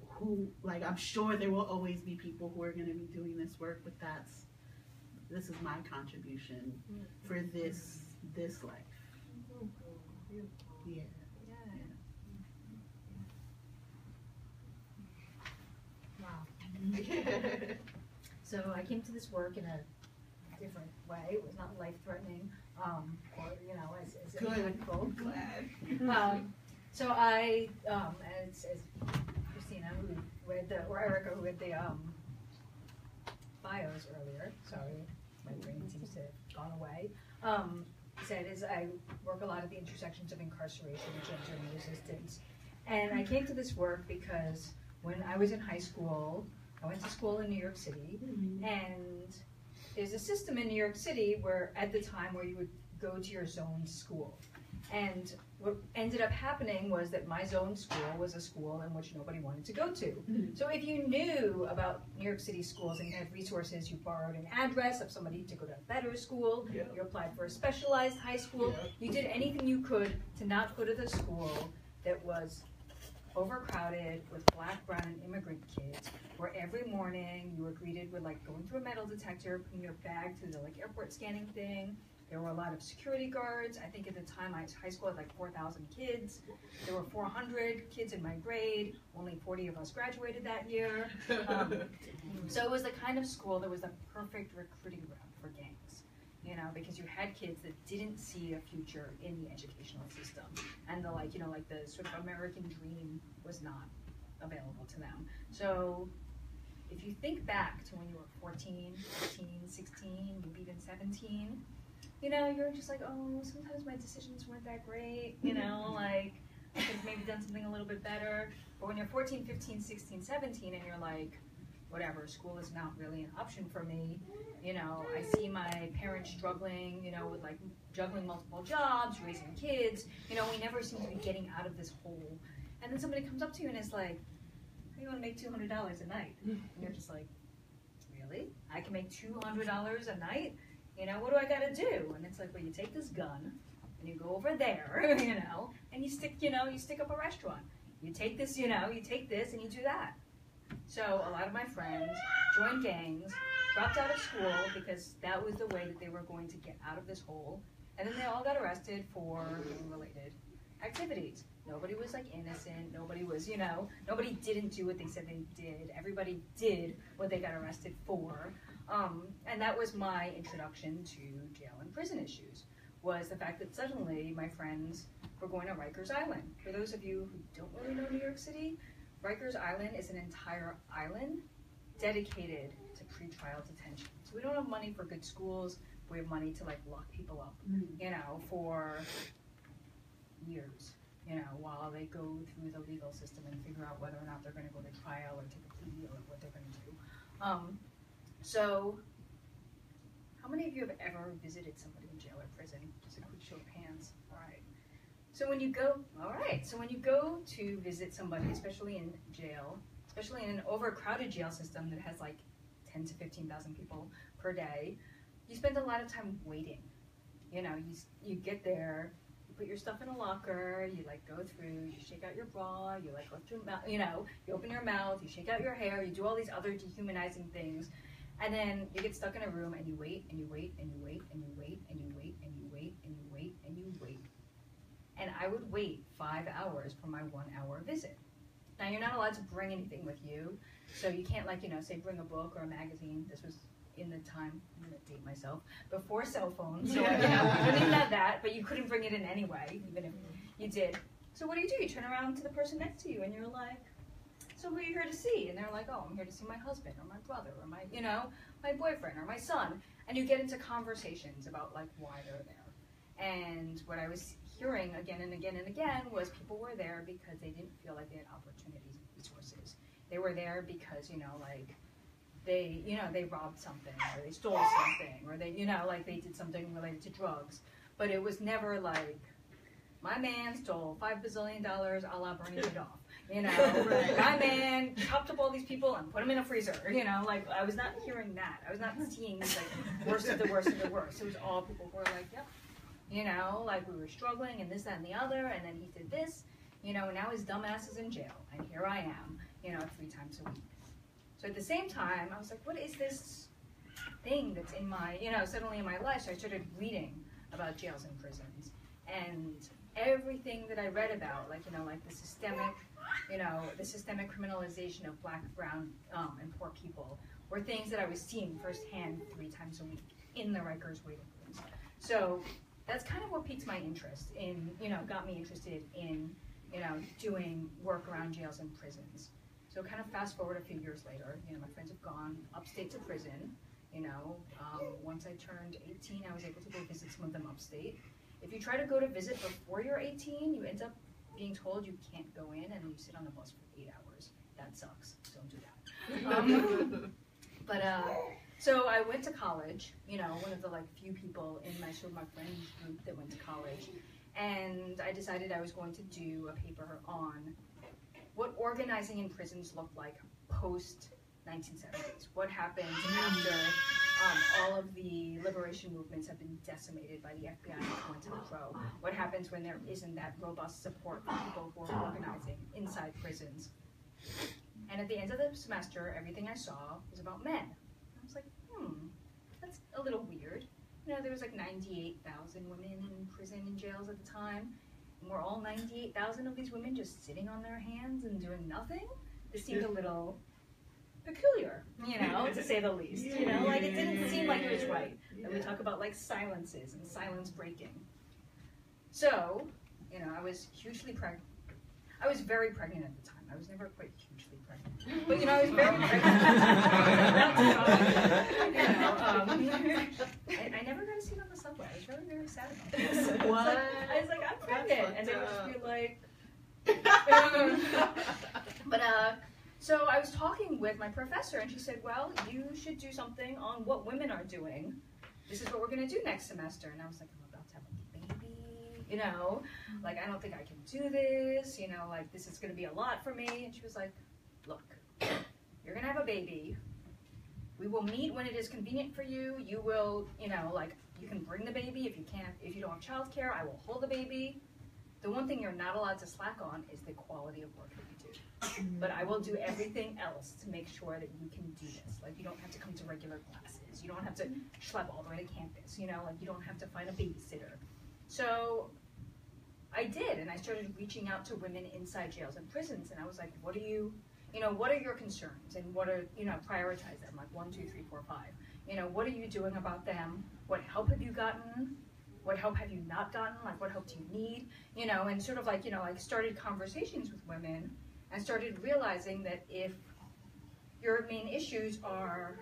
who, like, I'm sure there will always be people who are gonna be doing this work, but this is my contribution for this life. Yeah. Wow. So I came to this work in a different way. It was not life-threatening, or you know, as impactful. Glad. So I, as Christina, who read or Erica, who read the bios earlier. Sorry, my brain seems to have gone away. Said is I work a lot at the intersections of incarceration and gender and resistance, and I came to this work because when I was in high school, I went to school in New York City, and there's a system in New York City where at the time where you would go to your zone school. And what ended up happening was that my zone school was a school in which nobody wanted to go to. So if you knew about New York City schools and you had resources, you borrowed an address of somebody to go to a better school, you applied for a specialized high school, you did anything you could to not go to the school that was overcrowded with Black, brown, and immigrant kids, where every morning you were greeted with like going through a metal detector, putting your bag through the like airport scanning thing. There were a lot of security guards. I think at the time high school had like 4,000 kids. There were 400 kids in my grade. Only 40 of us graduated that year. So it was the kind of school that was the perfect recruiting ground for gangs. You know, because you had kids that didn't see a future in the educational system, and the like, you know, like the sort of American dream was not available to them. So if you think back to when you were 14, 15, 16, maybe even 17, you know, you're just like, oh, sometimes my decisions weren't that great, you know, like I could have maybe done something a little bit better. But when you're 14, 15, 16, 17, and you're like, whatever, school is not really an option for me. You know, I see my parents struggling, you know, with like juggling multiple jobs, raising kids. You know, we never seem to be getting out of this hole. And then somebody comes up to you and is like, "How you want to make $200 a night?" And you're just like, "Really? I can make $200 a night? You know, what do I got to do?" And it's like, well, you take this gun and you go over there, you know, and you stick up a restaurant. You take this, you know, you take this and you do that. So a lot of my friends joined gangs, dropped out of school because that was the way that they were going to get out of this hole. And then they all got arrested for gang-related activities. Nobody was like innocent. Nobody was, you know, nobody didn't do what they said they did. Everybody did what they got arrested for. And that was my introduction to jail and prison issues, was the fact that suddenly my friends were going to Rikers Island. For those of you who don't really know New York City, Rikers Island is an entire island dedicated to pretrial detention. So we don't have money for good schools. We have money to like lock people up, you know, for years, you know, while they go through the legal system and figure out whether or not they're going to go to trial or take a plea or what they're going to do. So how many of you have ever visited somebody in jail or prison? Just a quick show of hands. All right. So when you go to visit somebody, especially in jail, especially in an overcrowded jail system that has like 10 to 15,000 people per day, you spend a lot of time waiting. You know, you get there, you put your stuff in a locker, you like go through, you shake out your bra, you like lift your mouth, you know, you open your mouth, you shake out your hair, you do all these other dehumanizing things, and then you get stuck in a room and you wait and you wait and you wait and you wait and you wait and you wait and you wait and you wait. And I would wait 5 hours for my 1 hour visit. Now you're not allowed to bring anything with you, so you can't like, you know, say bring a book or a magazine. This was in the time, I'm gonna date myself, before cell phones, so you know, you didn't even have that, but you couldn't bring it in anyway, even if you did. So what do? You turn around to the person next to you and you're like, "So who are you here to see?" And they're like, "Oh, I'm here to see my husband or my brother or my, you know, my boyfriend or my son." And you get into conversations about like why they're there. And what I was hearing again and again and again was people were there because they didn't feel like they had opportunities and resources. They were there because, you know, like they, you know, they robbed something or they stole something or they, you know, like they did something related to drugs. But it was never like, my man stole $5 bazillion a la Bernie Madoff. You know, my man chopped up all these people and put them in a freezer. You know, like I was not hearing that. I was not seeing like worst of the worst of the worst. It was all people who were like, yep. You know, like we were struggling and this, that, and the other, and then he did this, you know, and now his dumbass is in jail, and here I am, you know, 3 times a week. So at the same time, I was like, what is this thing that's in my, you know, suddenly in my life? So I started reading about jails and prisons, and everything that I read about, like, you know, like the systemic criminalization of black, brown, and poor people, were things that I was seeing firsthand 3 times a week in the Rikers waiting rooms. So that's kind of what piqued my interest in, you know, got me interested in, you know, doing work around jails and prisons. So kind of fast forward a few years later, you know, my friends have gone upstate to prison, you know. Once I turned 18, I was able to go visit some of them upstate. If you try to go to visit before you're 18, you end up being told you can't go in, and then you sit on the bus for 8 hours. That sucks. Don't do that. So I went to college, you know, one of the like few people in my sort of my friends group that went to college, and I decided I was going to do a paper on what organizing in prisons looked like post 1970s. What happened after all of the liberation movements have been decimated by the FBI and went to the pro? What happens when there isn't that robust support for people who are organizing inside prisons? And at the end of the semester, everything I saw was about men. I was like, that's a little weird. You know, there was like 98,000 women in prison and jails at the time. And were all 98,000 of these women just sitting on their hands and doing nothing? This seemed a little peculiar, you know, to say the least. You know, like it didn't seem like it was right. And we talk about like silences and silence breaking. So, you know, I was hugely pregnant. I was very pregnant at the time. I was never quite hugely pregnant. But, you know, I was very pregnant. I never got a seat on the subway. I was very, very sad about this. What? I was like, I'm pregnant. And they would just be like... So I was talking with my professor, and she said, well, you should do something on what women are doing. This is what we're going to do next semester. And I was like, I'm about to have a baby, you know, like, I don't think I can do this, you know, like, this is going to be a lot for me. And she was like, look, you're going to have a baby. We will meet when it is convenient for you. You will, you know, like, you can bring the baby. If you don't have childcare, I will hold the baby. The one thing you're not allowed to slack on is the quality of work that you do. But I will do everything else to make sure that you can do this. Like, you don't have to come to regular classes. You don't have to schlep all the way to campus. You know, like, you don't have to find a babysitter. So I did, and I started reaching out to women inside jails and prisons, and I was like, what are you, you know, what are your concerns, and what are, you know, prioritize them, like 1, 2, 3, 4, 5. You know, what are you doing about them? What help have you gotten? What help have you not gotten? Like, what help do you need? You know, and sort of like, you know, like started conversations with women and started realizing that if your main issues are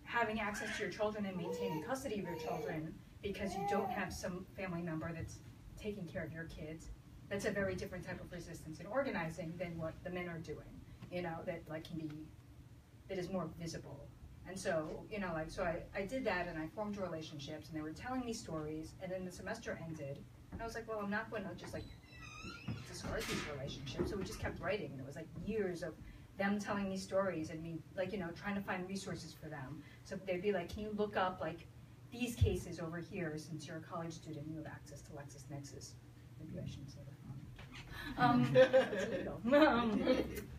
having access to your children and maintaining custody of your children because you don't have some family member that's taking care of your kids, that's a very different type of resistance in organizing than what the men are doing, you know, that like can be, that is more visible. And so, you know, like, so I did that, and I formed relationships, and they were telling me stories, and then the semester ended, and I was like, well, I'm not going to just like discard these relationships. So we just kept writing, and it was like years of them telling me stories and me, like, you know, trying to find resources for them. So they'd be like, can you look up like these cases over here, since you're a college student, you have access to LexisNexis. Maybe I shouldn't say that.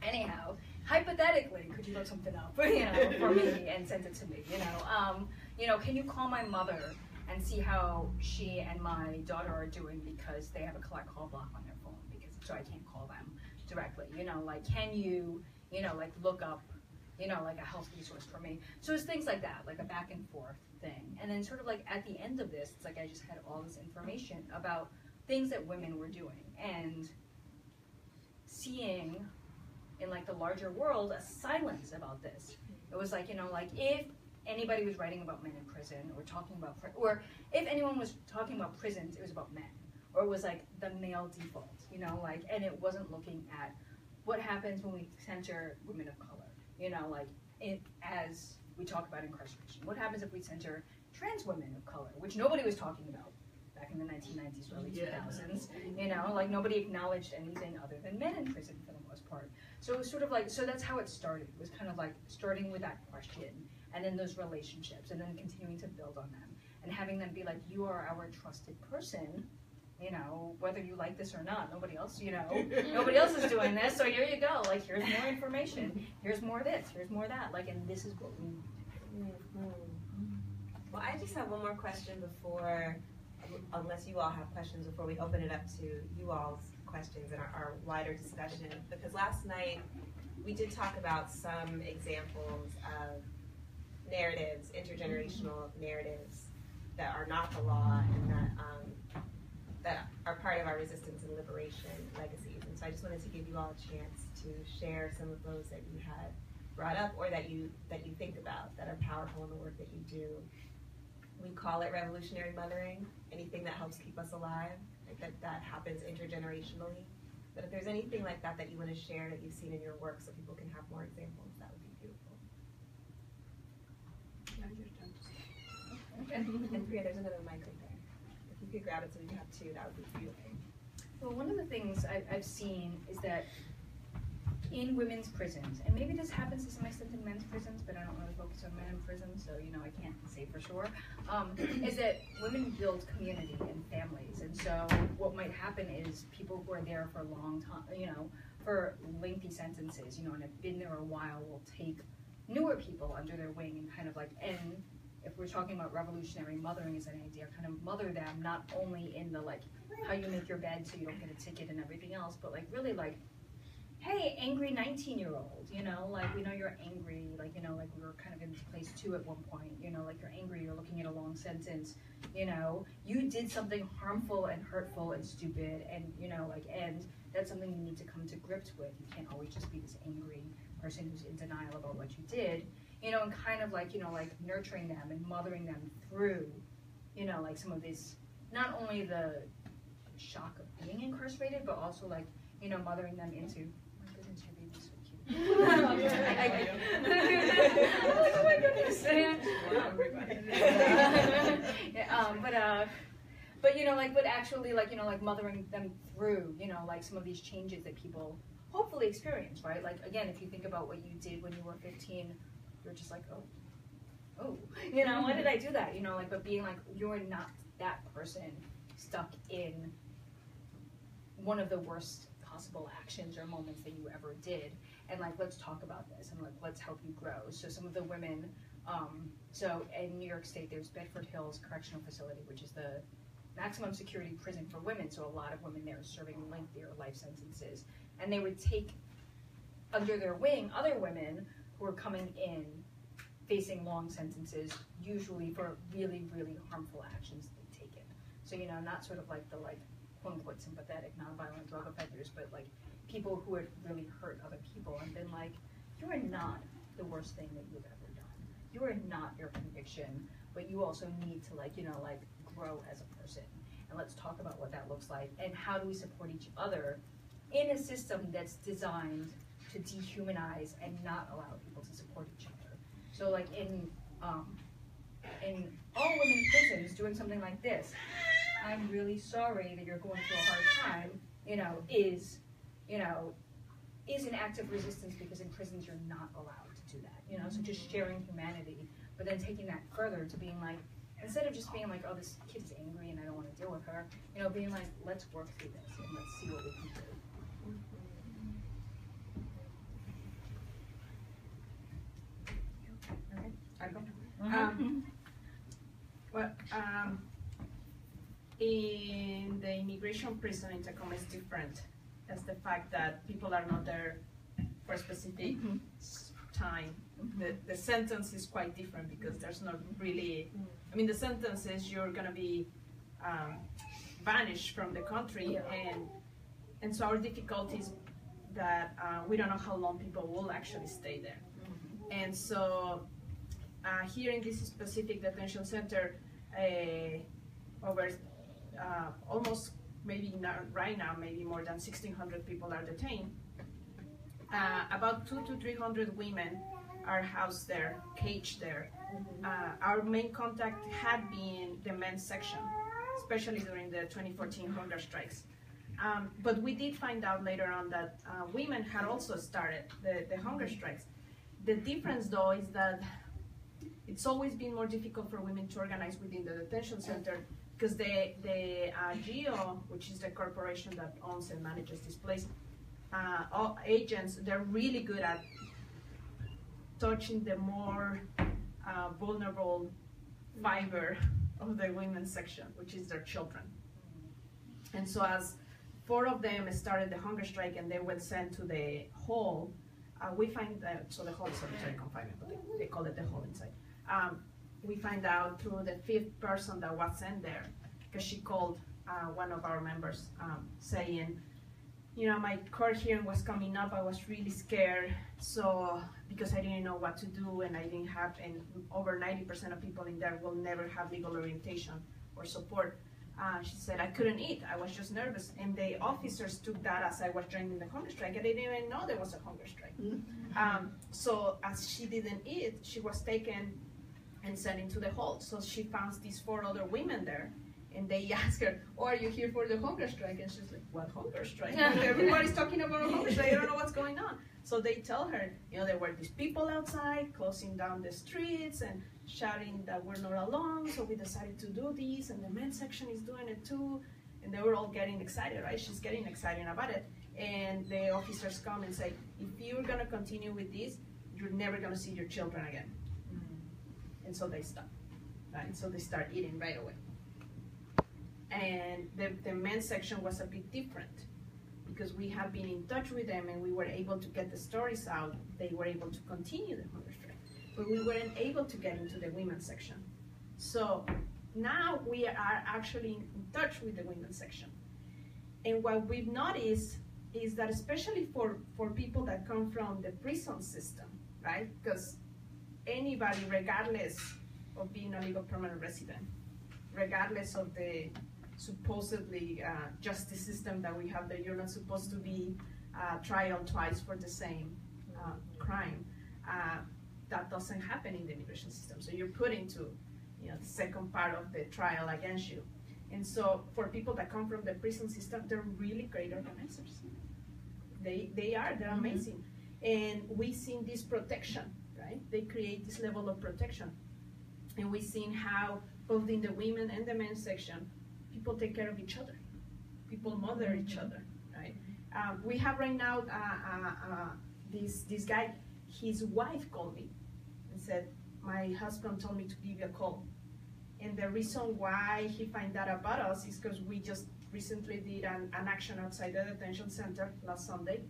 Anyhow, hypothetically, could you look something up, you know, for me and send it to me, you know, can you call my mother and see how she and my daughter are doing, because they have a collect call block on their phone, because so I can't call them directly, you know, like, can you, you know, like, look up, you know, like a health resource for me. So it's things like that, like a back and forth thing. And then sort of like at the end of this, it's like I just had all this information about things that women were doing, and seeing in like the larger world a silence about this. It was like, you know, like if anybody was writing about men in prison or talking about, or if anyone was talking about prisons, it was about men, or it was like the male default, you know, like, and it wasn't looking at what happens when we center women of color, you know, like as we talk about incarceration. What happens if we center trans women of color, which nobody was talking about back in the 1990s, early 2000s, you know, like nobody acknowledged anything other than men in prison for the most part. So it was sort of like, so that's how it started. It was kind of like starting with that question, and then those relationships, and then continuing to build on them, and having them be like, you are our trusted person, you know, whether you like this or not, nobody else, you know, nobody else is doing this, so here you go, like, here's more information, here's more this, here's more that, like, and this is what we need. Well, I just have one more question before, unless you all have questions, before we open it up to you all's questions and our wider discussion, because last night we did talk about some examples of narratives, intergenerational narratives that are not the law and that are part of our resistance and liberation legacies. And so I just wanted to give you all a chance to share some of those that you had brought up, or that you think about, that are powerful in the work that you do. We call it revolutionary mothering, anything that helps keep us alive, like that happens intergenerationally. But if there's anything like that that you want to share that you've seen in your work so people can have more examples, that would be beautiful. And Priya, there's another mic right there. If you could grab it so you have two, that would be beautiful. Well, one of the things I've seen is that in women's prisons, and maybe this happens to some extent in men's prisons, but I don't really focus on men in prisons, so, you know, I can't say for sure, is that women build community and families. And so what might happen is people who are there for a long time, you know, for lengthy sentences, you know, and have been there a while, will take newer people under their wing and kind of like, and if we're talking about revolutionary mothering as an idea, kind of mother them, not only in the like, how you make your bed so you don't get a ticket and everything else, but like really like, hey, angry 19-year-old, you know, like, we know you're angry, like, you know, like we were kind of in place 2 at one point, you know, like you're angry, you're looking at a long sentence, you know, you did something harmful and hurtful and stupid, and, you know, like, and that's something you need to come to grips with. You can't always just be this angry person who's in denial about what you did, you know, and kind of like, you know, like nurturing them and mothering them through, you know, like some of this, not only the shock of being incarcerated, but also like, you know, mothering them into, my goodness, your baby's so cute. Oh my goodness. Yeah, but you know, like, but actually, like, you know, like mothering them through, you know, like some of these changes that people hopefully experience, right? Like, again, if you think about what you did when you were 15, you're just like, oh, you know, why did I do that? You know, like, but being like, you're not that person stuck in one of the worst possible actions or moments that you ever did, and like, let's talk about this, and like, let's help you grow. So some of the women, so in New York State, there's Bedford Hills Correctional Facility, which is the maximum security prison for women, so a lot of women there are serving lengthier life sentences, and they would take under their wing other women who are coming in facing long sentences, usually for really, really harmful actions they've taken. So, you know, not sort of like the like quote-unquote sympathetic, nonviolent drug offenders, but like people who had really hurt other people and been like, you are not the worst thing that you've ever done. You are not your conviction, but you also need to like, you know, like grow as a person. And let's talk about what that looks like and how do we support each other in a system that's designed to dehumanize and not allow people to support each other. So like in all women's prisons doing something like this, I'm really sorry that you're going through a hard time, you know, is an act of resistance, because in prisons you're not allowed to do that, you know, so just sharing humanity, but then taking that further to being like, instead of just being like, oh, this kid is angry and I don't want to deal with her, you know, being like, let's work through this and let's see what we can do. In the immigration prison in Tacoma is different. That's the fact that people are not there for a specific time. The sentence is quite different because there's not really, I mean, the sentence is you're going to be banished from the country, and so our difficulty is that we don't know how long people will actually stay there. And so here in this specific detention center, over almost maybe not, right now, maybe more than 1,600 people are detained. About 200 to 300 women are housed there, caged there. Our main contact had been the men's section, especially during the 2014 hunger strikes. But we did find out later on that women had also started the hunger strikes. The difference, though, is that it's always been more difficult for women to organize within the detention center because the GEO, which is the corporation that owns and manages this place, all agents, they're really good at touching the more vulnerable fiber of the women's section, which is their children. And so as 4 of them started the hunger strike and they were sent to the hall, we find that, so the hall is solitary confinement, but they call it the hall inside. We find out through the 5th person that was sent there, because she called one of our members saying, you know, my court hearing was coming up, I was really scared, so because I didn't know what to do and I didn't have, and over 90% of people in there will never have legal orientation or support. She said, I couldn't eat, I was just nervous, and the officers took that as I was joining the hunger strike, and they didn't even know there was a hunger strike. So as she didn't eat, she was taken and sent into the hall. So she found these 4 other women there, and they asked her, oh, are you here for the hunger strike? And she's like, what hunger strike? Everybody's talking about a hunger strike, I don't know what's going on. So they tell her, you know, there were these people outside closing down the streets and shouting that we're not alone, so we decided to do this, and the men's section is doing it too. And they were all getting excited, right? She's getting excited about it. And the officers come and say, if you're gonna continue with this, you're never gonna see your children again. And so they stop, right? And so they start eating right away. And the men's section was a bit different because we have been in touch with them and we were able to get the stories out. They were able to continue the hunger strike, but we weren't able to get into the women's section. So now we are actually in touch with the women's section. And what we've noticed is that especially for people that come from the prison system, right? Because anybody, regardless of being a legal permanent resident, regardless of the supposedly justice system that we have there, you're not supposed to be trial twice for the same crime, that doesn't happen in the immigration system. So you're put into, the second part of the trial against you. And so for people that come from the prison system, they're really great organizers. They're amazing. And we've seen this protection, right? They create this level of protection. And we've seen how both in the women and the men's section, people take care of each other. People mother each other, right? We have right now this guy, his wife called me and said, my husband told me to give you a call. And the reason why he found out about us is because we just recently did an action outside the detention center last Sunday.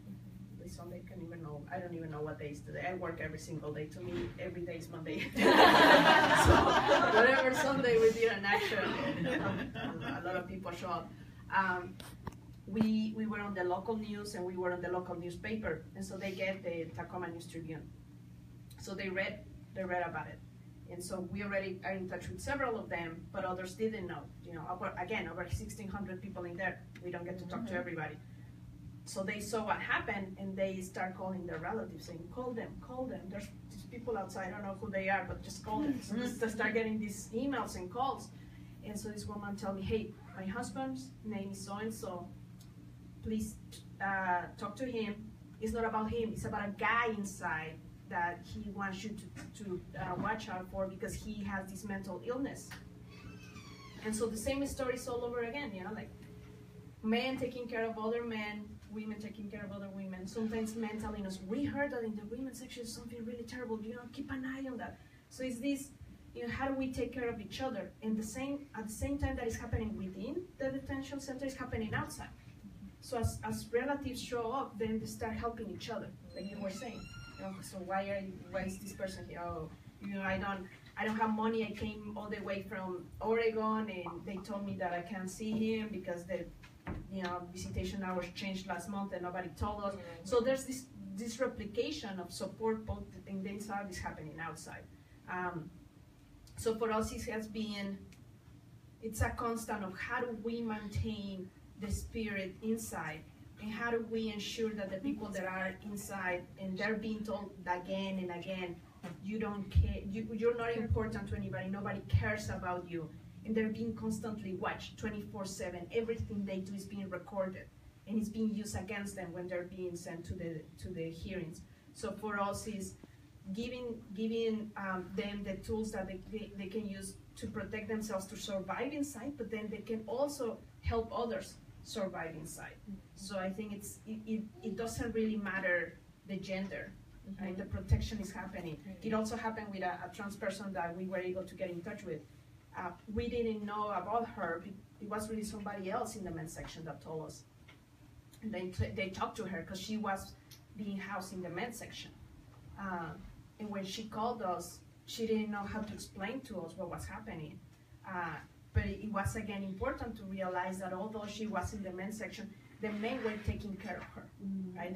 This Sunday, I don't even know what day is today. I work every single day. To me, every day is Monday. So whatever Sunday we did an action, a lot of people show up. We were on the local news and we were on the local newspaper, and so they get the Tacoma News Tribune. So they read about it. And so we already are in touch with several of them, but others didn't know. Over 1,600 people in there. We don't get to talk to everybody. So they saw what happened, and they start calling their relatives, saying, call them. There's these people outside, I don't know who they are, but just call them. So they start getting these emails and calls. And so this woman told me, hey, my husband's name is so-and-so. Please talk to him. It's not about him, it's about a guy inside that he wants you to watch out for because he has this mental illness. And so the same story is all over again, like men taking care of other men, women taking care of other women. Sometimes men telling us, we heard that in the women's section is something really terrible, keep an eye on that. So it's this, how do we take care of each other? And at the same time that is happening within the detention center, is happening outside. So as relatives show up, then they start helping each other, like you were saying. So why is this person here? Oh, I don't have money. I came all the way from Oregon, and they told me that I can't see him because the visitation hours changed last month and nobody told us. So there's this replication of support both in the inside is happening outside. So for us, it's a constant of how do we maintain the spirit inside, and how do we ensure that the people that are inside and they're being told again and again, you don't care, you're not important to anybody, nobody cares about you, and they're being constantly watched 24/7. Everything they do is being recorded, and it's being used against them when they're being sent to the hearings. So for us is giving them the tools that they can use to protect themselves, to survive inside, but then they can also help others survive inside. So I think it doesn't really matter the gender. Right? The protection is happening. It also happened with a trans person that we were able to get in touch with. We didn't know about her. It was really somebody else in the men's section that told us. And they talked to her because she was being housed in the men's section. And when she called us, she didn't know how to explain to us what was happening. But it was again important to realize that although she was in the men's section, the men were taking care of her. Right?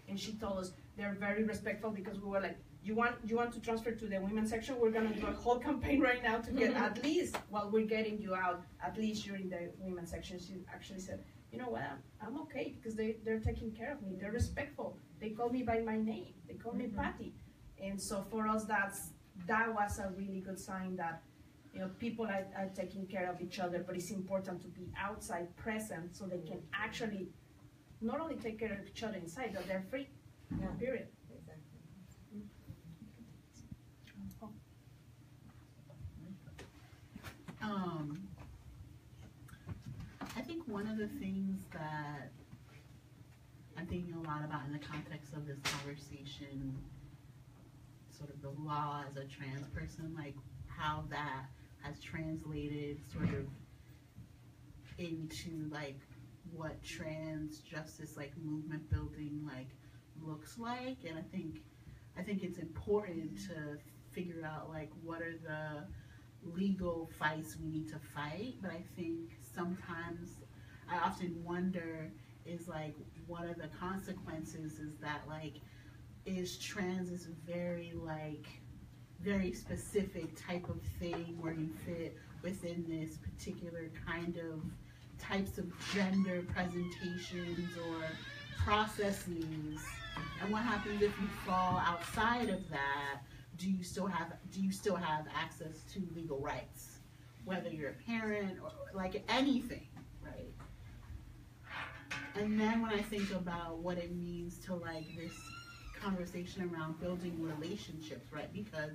And she told us they're very respectful because we were like, you want to transfer to the women's section? We're gonna do a whole campaign right now to get at least while we're getting you out, at least you're in the women's section. She actually said, you know what, I'm okay because they're taking care of me. They're respectful. They call me by my name. They call me Patty. And so for us, that was a really good sign that people are taking care of each other, but it's important to be outside present so they can actually not only take care of each other inside, but they're free. Yeah. Period. I think one of the things that I'm thinking a lot about in the context of this conversation, sort of the law as a trans person, like how that has translated sort of into like what trans justice like movement building like looks like. And I think it's important to figure out like what are the legal fights we need to fight. But I think sometimes I often wonder is like what are the consequences is that like is trans is very like very specific type of thing where you fit within this particular kind of types of gender presentations or processes And what happens if you fall outside of that? Do you still have access to legal rights, whether you're a parent or like anything, right? And then when I think about what it means to like this conversation around building relationships, right? Because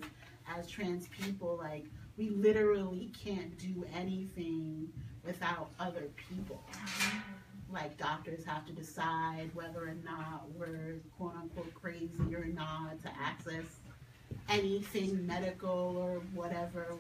as trans people, like we literally can't do anything without other people. Like doctors have to decide whether or not we're quote unquote crazy or not to access anything medical or whatever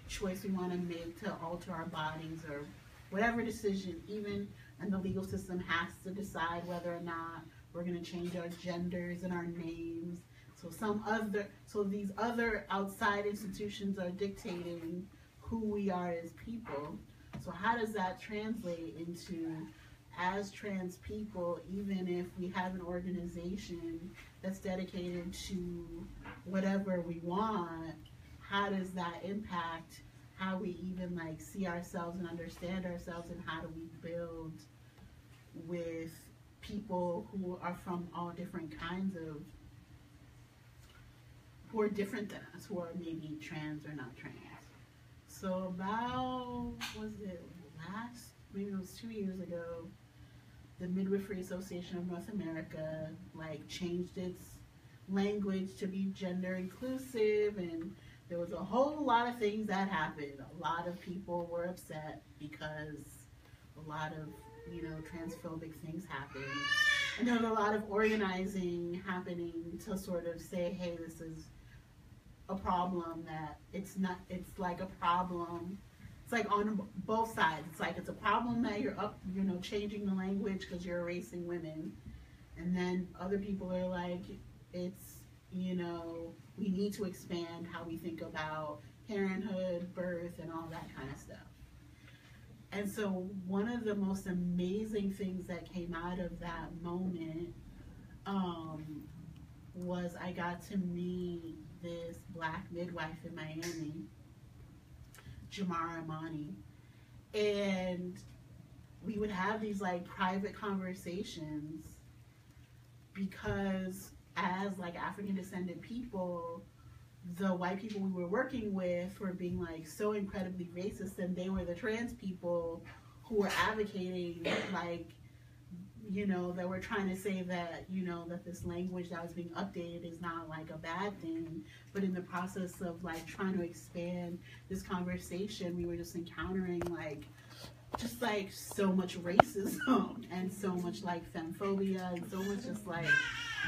choice we want to make to alter our bodies or whatever decision, even, and the legal system has to decide whether or not we're going to change our genders and our names. So these other outside institutions are dictating who we are as people. So how does that translate into, as trans people, even if we have an organization that's dedicated to whatever we want, how does that impact how we even like see ourselves and understand ourselves, and how do we build with people who are from all different kinds of, who are different than us, who are maybe trans or not trans. So about, maybe it was 2 years ago, the Midwifery Association of North America like changed its language to be gender inclusive, and there was a whole lot of things that happened. A lot of people were upset because a lot of, transphobic things happened. And there was a lot of organizing happening to sort of say, hey, this is a problem, that it's like a problem. It's like on both sides. It's like it's a problem that you're changing the language because you're erasing women. And then other people are like, it's, we need to expand how we think about parenthood, birth, and all that kind of stuff. And so one of the most amazing things that came out of that moment was I got to meet this Black midwife in Miami, Jamara Amani, and we would have these like private conversations because as like African descended people, the white people we were working with were being like so incredibly racist, and they were the trans people who were advocating like, that we're trying to say that, that this language that was being updated is not like a bad thing. But in the process of like trying to expand this conversation, we were just encountering like, just like so much racism and so much like femphobia and so much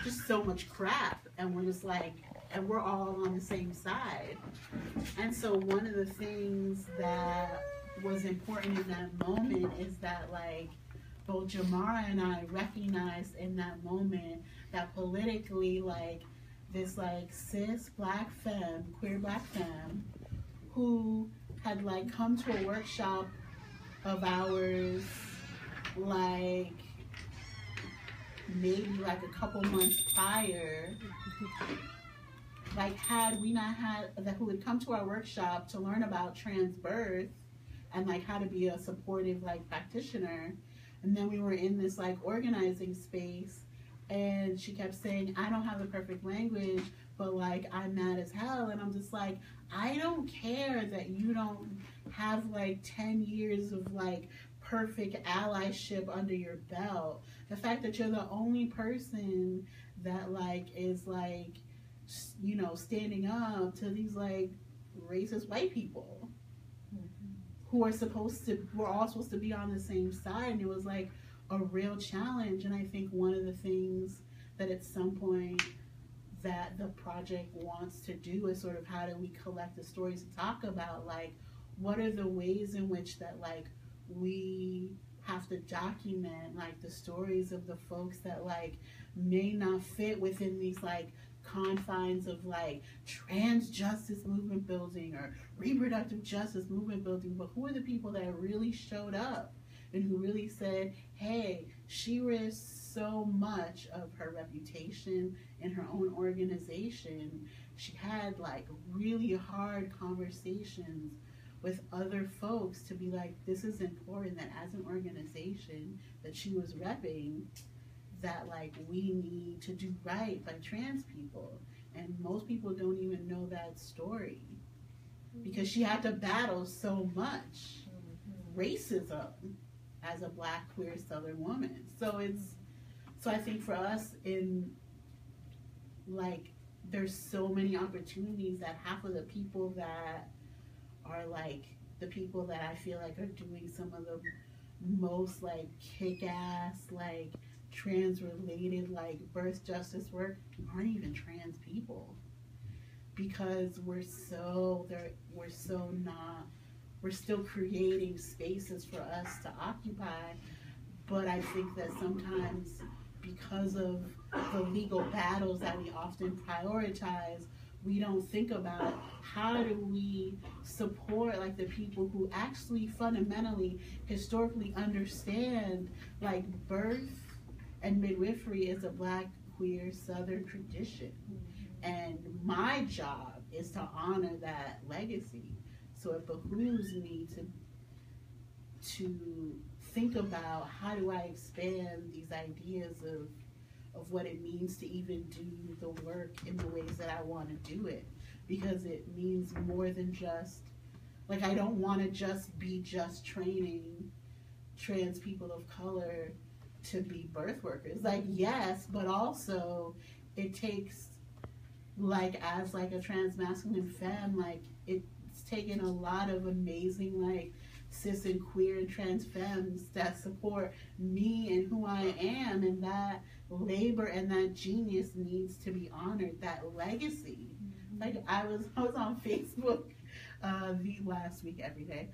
just so much crap. And we're just like, and we're all on the same side. And so one of the things that was important in that moment is that like both Jamara and I recognized in that moment that politically like this like cis black femme, queer black femme, who had like come to a workshop of ours like maybe like a couple months prior, like had we not had that, who had come to our workshop to learn about trans birth and like how to be a supportive like practitioner. And then we were in this like organizing space, and she kept saying, I don't have the perfect language, but like I'm mad as hell. And I'm just like, I don't care that you don't have like 10 years of like perfect allyship under your belt. The fact that you're the only person that like is like, standing up to these like racist white people who are we're all supposed to be on the same side. And it was like a real challenge. And I think one of the things that at some point that the project wants to do is sort of how do we collect the stories to talk about like what are the ways in which that like we have to document like the stories of the folks that like may not fit within these like confines of like trans justice movement building or reproductive justice movement building, but who are the people that really showed up and who really said, hey, she risked so much of her reputation in her own organization. She had like really hard conversations with other folks to be like, this is important that as an organization that she was repping, that like we need to do right by trans people. And most people don't even know that story because she had to battle so much racism as a Black queer Southern woman. So I think for us there's so many opportunities that half of the people that are like the people that I feel like are doing some of the most like kick-ass like trans related like birth justice work aren't even trans people, because we're still creating spaces for us to occupy. But I think that sometimes because of the legal battles that we often prioritize, we don't think about how do we support like the people who actually fundamentally historically understand like birth and midwifery is a Black queer Southern tradition. And my job is to honor that legacy. So it behooves me to think about how do I expand these ideas of what it means to even do the work in the ways that I want to do it. Because it means more than just, like I don't want to just be training trans people of color to be birth workers. Like yes, but also it takes like as like a trans masculine femme, like it's taken a lot of amazing like cis and queer and trans femmes that support me and who I am, and that labor and that genius needs to be honored, that legacy. Like I was on Facebook the last week every day,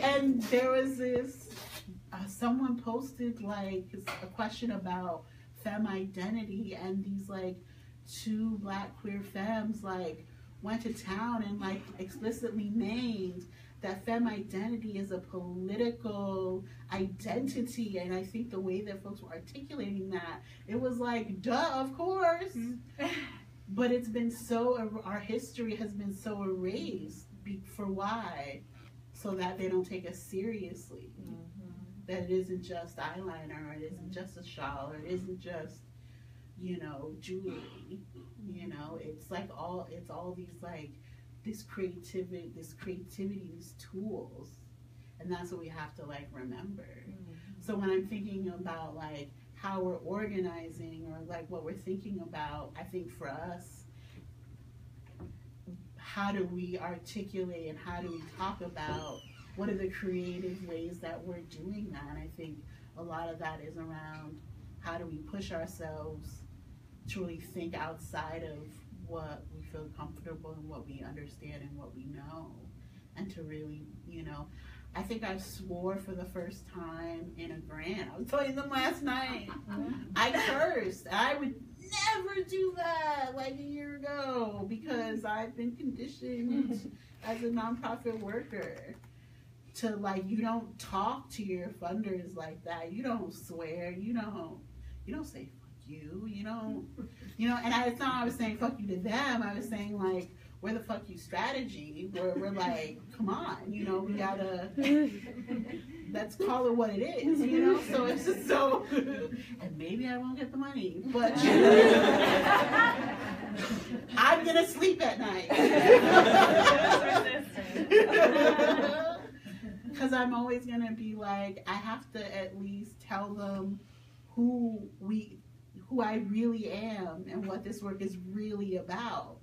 and there was this someone posted like a question about femme identity, and these like two Black queer femmes like went to town and like explicitly named that femme identity is a political identity. And I think the way that folks were articulating that, it was like, duh, of course. But it's been so, our history has been so erased for why? So that they don't take us seriously. That it isn't just eyeliner, or it isn't just a shawl, or it isn't just, you know, jewelry. You know, it's like it's all these like this creativity, these tools, and that's what we have to like remember. So when I'm thinking about like how we're organizing or like what we're thinking about, I think for us, how do we articulate and how do we talk about what are the creative ways that we're doing that? And I think a lot of that is around how do we push ourselves to really think outside of what we feel comfortable and what we understand and what we know, and to really, you know, I think I swore for the first time in a grant. I was telling them last night, I cursed. I would never do that like a year ago because I've been conditioned as a nonprofit worker to like, you don't talk to your funders like that. You don't swear. You don't say you know, and it's not I was saying fuck you to them. I was saying like, where the fuck you strategy, where we're like, come on, you know, we gotta, let's call it what it is, you know? So it's just so, and maybe I won't get the money, but I'm gonna sleep at night. Because I'm always gonna be like, I have to at least tell them who I really am and what this work is really about.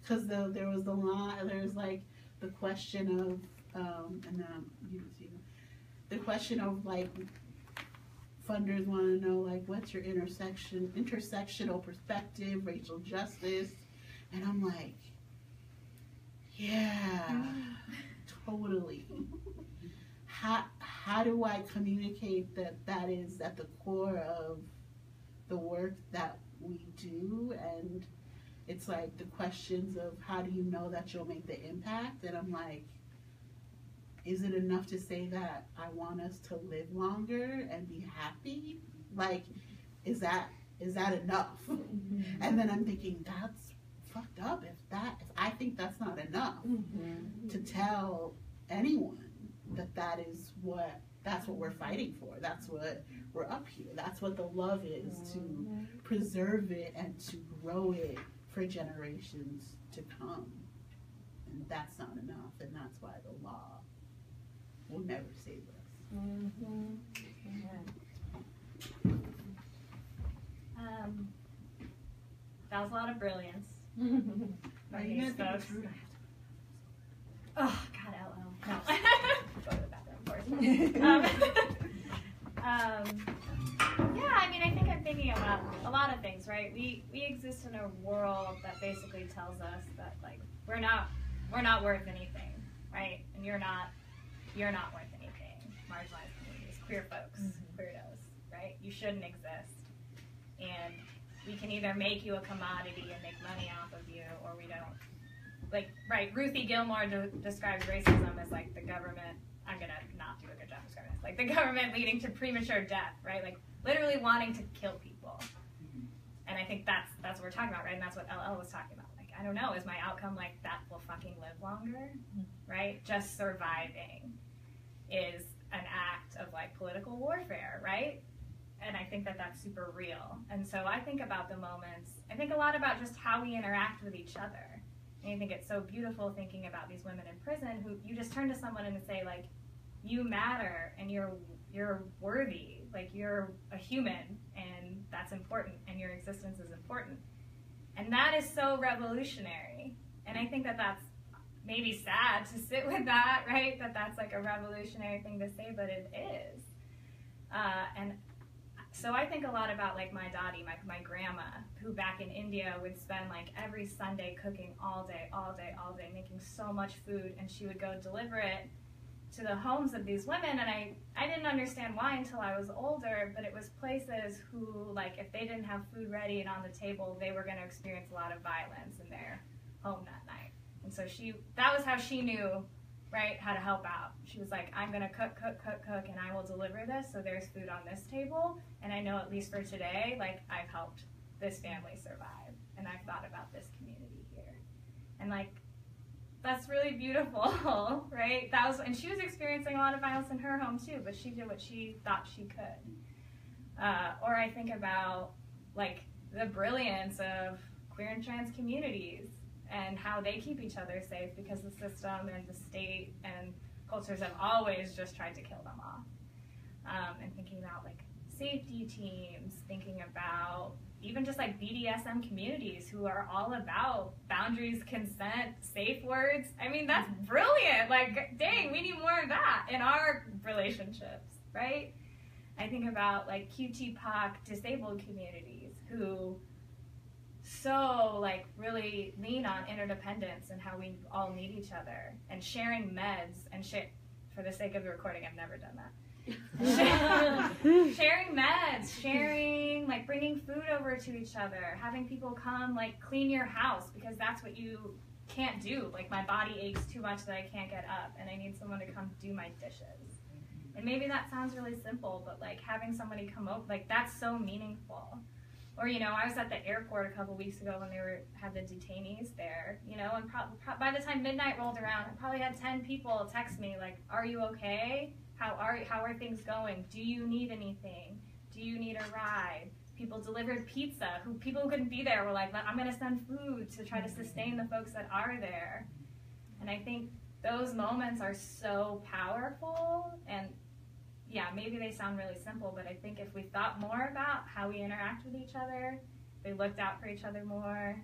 Because there's like the question of, the question of like, funders want to know like, what's your intersectional perspective, racial justice, and I'm like, yeah, totally. How do I communicate that is at the core of the work that we do? And it's like the questions of how do you know that you'll make the impact? And I'm like, is it enough to say that I want us to live longer and be happy? Like, is that enough? And then I'm thinking, that's fucked up if I think that's not enough to tell anyone that is what that's what we're fighting for. That's what we're up here. That's what the love is, to preserve it and to grow it for generations to come. And that's not enough, and that's why the law will never save us. That was a lot of brilliance. Are you These gonna folks. think Oh, God, LL. No. Go to the bathroom first. Yeah, I mean, I think I'm thinking about a lot of things, right? We exist in a world that basically tells us that, like, we're not worth anything, right? And you're not worth anything. Marginalized communities, queer folks, queerdos, right? You shouldn't exist. And we can either make you a commodity and make money off of you, or we don't. Like, right, Ruthie Gilmore describes racism as, like, the government, I'm going to not do a good job describing this, like, the government leading to premature death, right? Like, literally wanting to kill people. And I think that's what we're talking about, right? And that's what LL was talking about. Like, I don't know, is my outcome, like, that will fucking live longer, right? Just surviving is an act of, like, political warfare, right? And I think that that's super real. And so I think about the moments, I think a lot about just how we interact with each other. And I think it's so beautiful thinking about these women in prison who you just turn to someone and say, like, you matter and you're worthy, like you're a human and that's important and your existence is important. And that is so revolutionary. And I think that that's maybe sad to sit with that, right? That that's like a revolutionary thing to say, but it is. And so I think a lot about like my Dadi, my grandma, who back in India would spend like every Sunday cooking all day, making so much food, and she would go deliver it to the homes of these women. And I didn't understand why until I was older, but it was places who, like, if they didn't have food ready and on the table, they were going to experience a lot of violence in their home that night. And so that was how she knew, right, how to help out. She was like, I'm going to cook, and I will deliver this, so there's food on this table, and I know at least for today, like, I've helped this family survive, and I've thought about this community here. And, like, that's really beautiful, right? And she was experiencing a lot of violence in her home, too, but she did what she thought she could. Or I think about, like, the brilliance of queer and trans communities, and how they keep each other safe because the system and the state and cultures have always just tried to kill them off. And thinking about like safety teams, thinking about even just like BDSM communities who are all about boundaries, consent, safe words. I mean, that's brilliant. Like, dang, we need more of that in our relationships, right? I think about like QT-POC disabled communities who so like really lean on interdependence and how we all need each other, and sharing meds and for the sake of the recording, I've never done that. Sharing meds, sharing, like bringing food over to each other, having people come like clean your house because that's what you can't do. Like my body aches too much that I can't get up and I need someone to come do my dishes. And maybe that sounds really simple, but like having somebody come over, like that's so meaningful. Or, you know, I was at the airport a couple weeks ago when they had the detainees there, you know, and by the time midnight rolled around, I probably had 10 people text me, like, are you okay? How are things going? Do you need anything? Do you need a ride? People delivered pizza. People who couldn't be there were like, I'm going to send food to try to sustain the folks that are there. And I think those moments are so powerful, and yeah, maybe they sound really simple, but I think if we thought more about how we interact with each other, if we looked out for each other more,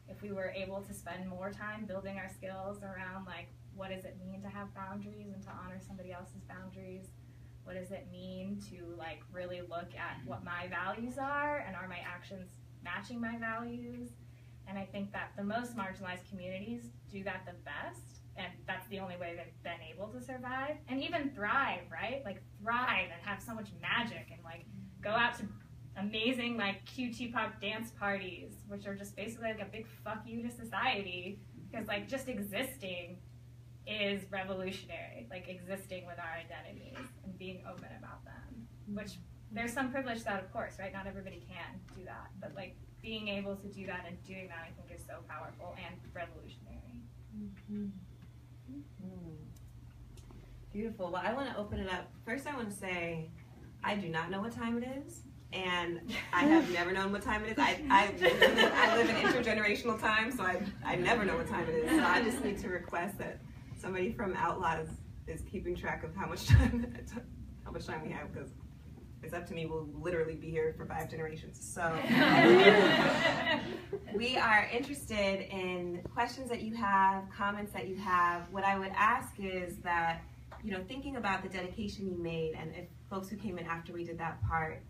if we were able to spend more time building our skills around, like, what does it mean to have boundaries and to honor somebody else's boundaries? What does it mean to, like, really look at what my values are, and are my actions matching my values? And I think that the most marginalized communities do that the best. And that's the only way they've been able to survive and even thrive, right? Like thrive and have so much magic and like go out to amazing like QT-POC dance parties, which are just basically like a big fuck you to society, because like just existing is revolutionary, like existing with our identities and being open about them, which there's some privilege to that, of course, right? Not everybody can do that, but like being able to do that and doing that, I think is so powerful and revolutionary. Beautiful. Well, I want to open it up. First, I want to say I do not know what time it is, and I have never known what time it is. I live in intergenerational time, so I never know what time it is. So I just need to request that somebody from Outlaws is keeping track of how much time we have, because it's up to me. We'll literally be here for 5 generations. So we are interested in questions that you have, comments that you have. What I would ask is that, you know, thinking about the dedication you made, and if folks who came in after we did that part,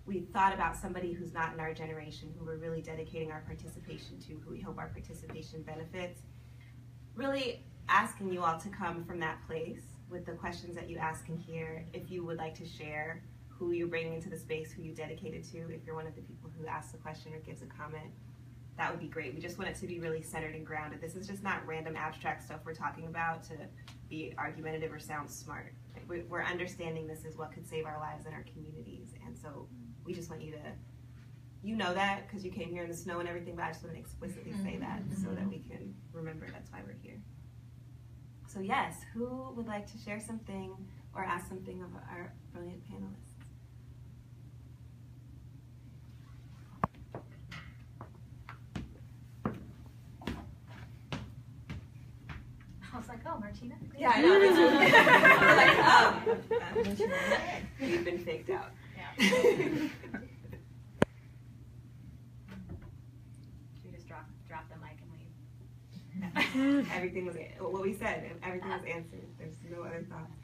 we thought about somebody who's not in our generation, who we're really dedicating our participation to, who we hope our participation benefits, really asking you all to come from that place with the questions that you ask in here. If you would like to share who you're bringing into the space, who you dedicated to, if you're one of the people who asks a question or gives a comment, that would be great. We just want it to be really centered and grounded. This is just not random abstract stuff we're talking about to be argumentative or sound smart. We're understanding this is what could save our lives and our communities, and so we just want you to, you know that because you came here in the snow and everything, but I just want to explicitly say that so that we can remember that's why we're here. So yes, who would like to share something or ask something of our brilliant panelists? I was like, oh, Martina? Great. Yeah, I know. We're like, we've been faked out. Yeah. Should we just drop the mic and leave? Everything was what we said. Everything was answered. There's no other thoughts.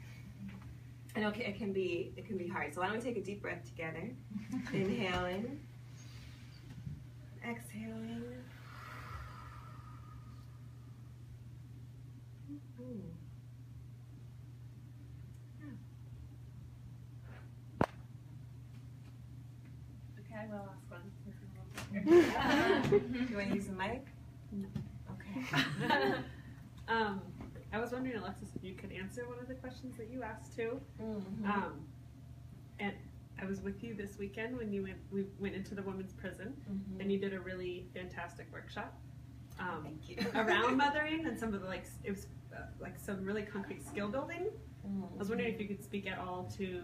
I know it can be hard. So why don't we take a deep breath together? Inhaling, exhaling. Okay, I will ask one. Do you want to use the mic? No. Okay. I was wondering, Alexis, if you could answer one of the questions that you asked too. Mm-hmm. And I was with you this weekend when we went into the women's prison, Mm-hmm. and you did a really fantastic workshop Thank you. around mothering and some of the it was some really concrete skill building. Mm-hmm. I was wondering if you could speak at all to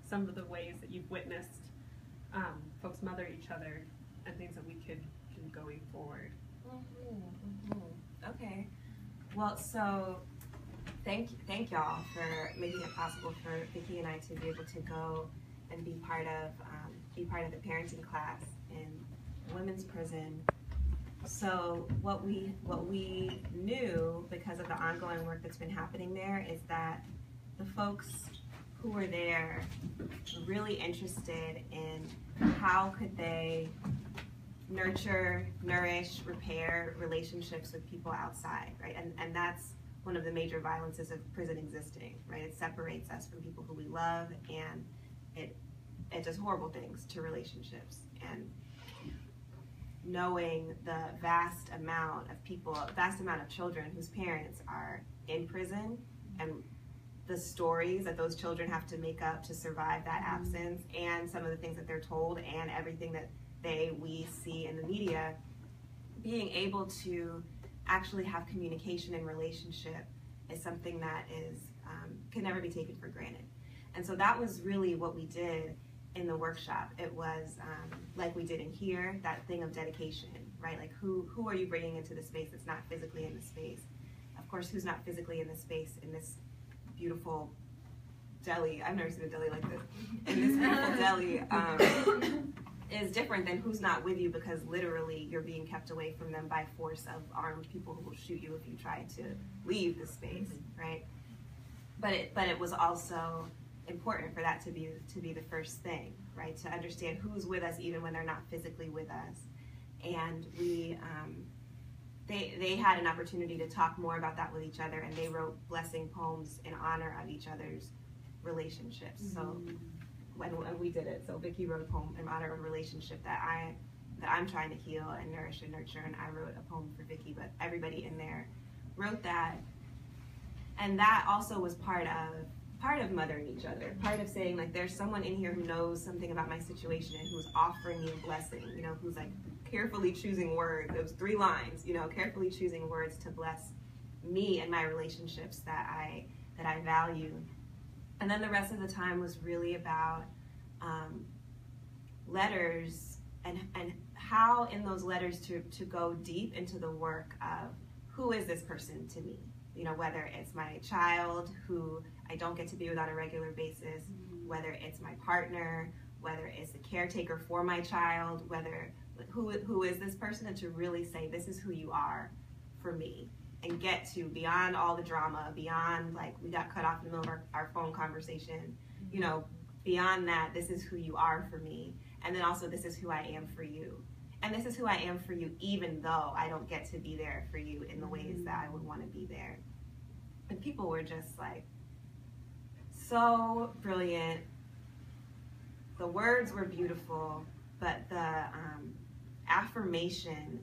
some of the ways that you've witnessed folks mother each other and things that we could do going forward. Okay. Well, so thank y'all for making it possible for Vicki and I to be able to go and be part of the parenting class in women's prison. So what we knew, because of the ongoing work that's been happening there, is that the folks who were there were really interested in how could they nurture, nourish, repair relationships with people outside, right? And that's one of the major violences of prison existing, right? It separates us from people who we love, and it does horrible things to relationships. And knowing the vast amount of children whose parents are in prison, and the stories that those children have to make up to survive that absence, and some of the things that they're told, and everything that we see in the media, being able to actually have communication and relationship is something that can never be taken for granted. And so that was really what we did in the workshop. It was like we did in here, that thing of dedication, right? Like who are you bringing into the space that's not physically in the space? Of course, who's not physically in the space in this beautiful deli? I've never seen a deli like this. In this beautiful deli is different than who's not with you, because literally you're being kept away from them by force of armed people who will shoot you if you try to leave the space, right? But it was also important for that to be the first thing, right? To understand who's with us even when they're not physically with us. And we they had an opportunity to talk more about that with each other, and they wrote blessing poems in honor of each other's relationships. So when we did it, so Vicki wrote a poem in honor of a relationship that I'm trying to heal and nourish and nurture, and I wrote a poem for Vicki, but everybody in there wrote that. And that also was part of mothering each other, part of saying, like, there's someone in here who knows something about my situation and who's offering me a blessing, you know, who's like carefully choosing words. Those 3 lines, you know, carefully choosing words to bless me and my relationships that I value. And then the rest of the time was really about letters and how in those letters to go deep into the work of who is this person to me? You know, whether it's my child who I don't get to be with on a regular basis, whether it's my partner, whether it's the caretaker for my child, who is this person, and to really say, this is who you are for me, and get to beyond all the drama, beyond like we got cut off in the middle of our phone conversation, you know, beyond that, this is who you are for me. And then also, this is who I am for you. And this is who I am for you, even though I don't get to be there for you in the ways that I would want to be there. And people were just like, so brilliant. The words were beautiful, but the affirmation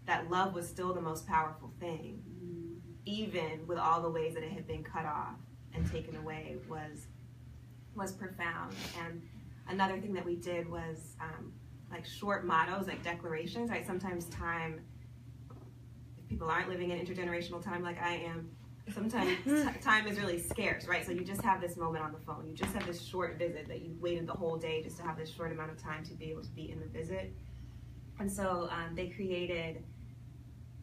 that love was still the most powerful thing, even with all the ways that it had been cut off and taken away, was profound. And another thing that we did was like short mottos, like declarations, right? Sometimes time, if people aren't living in intergenerational time like I am, sometimes time is really scarce, right? So you just have this moment on the phone. You just have this short visit that you waited the whole day just to have this short amount of time to be able to be in the visit. And so they created,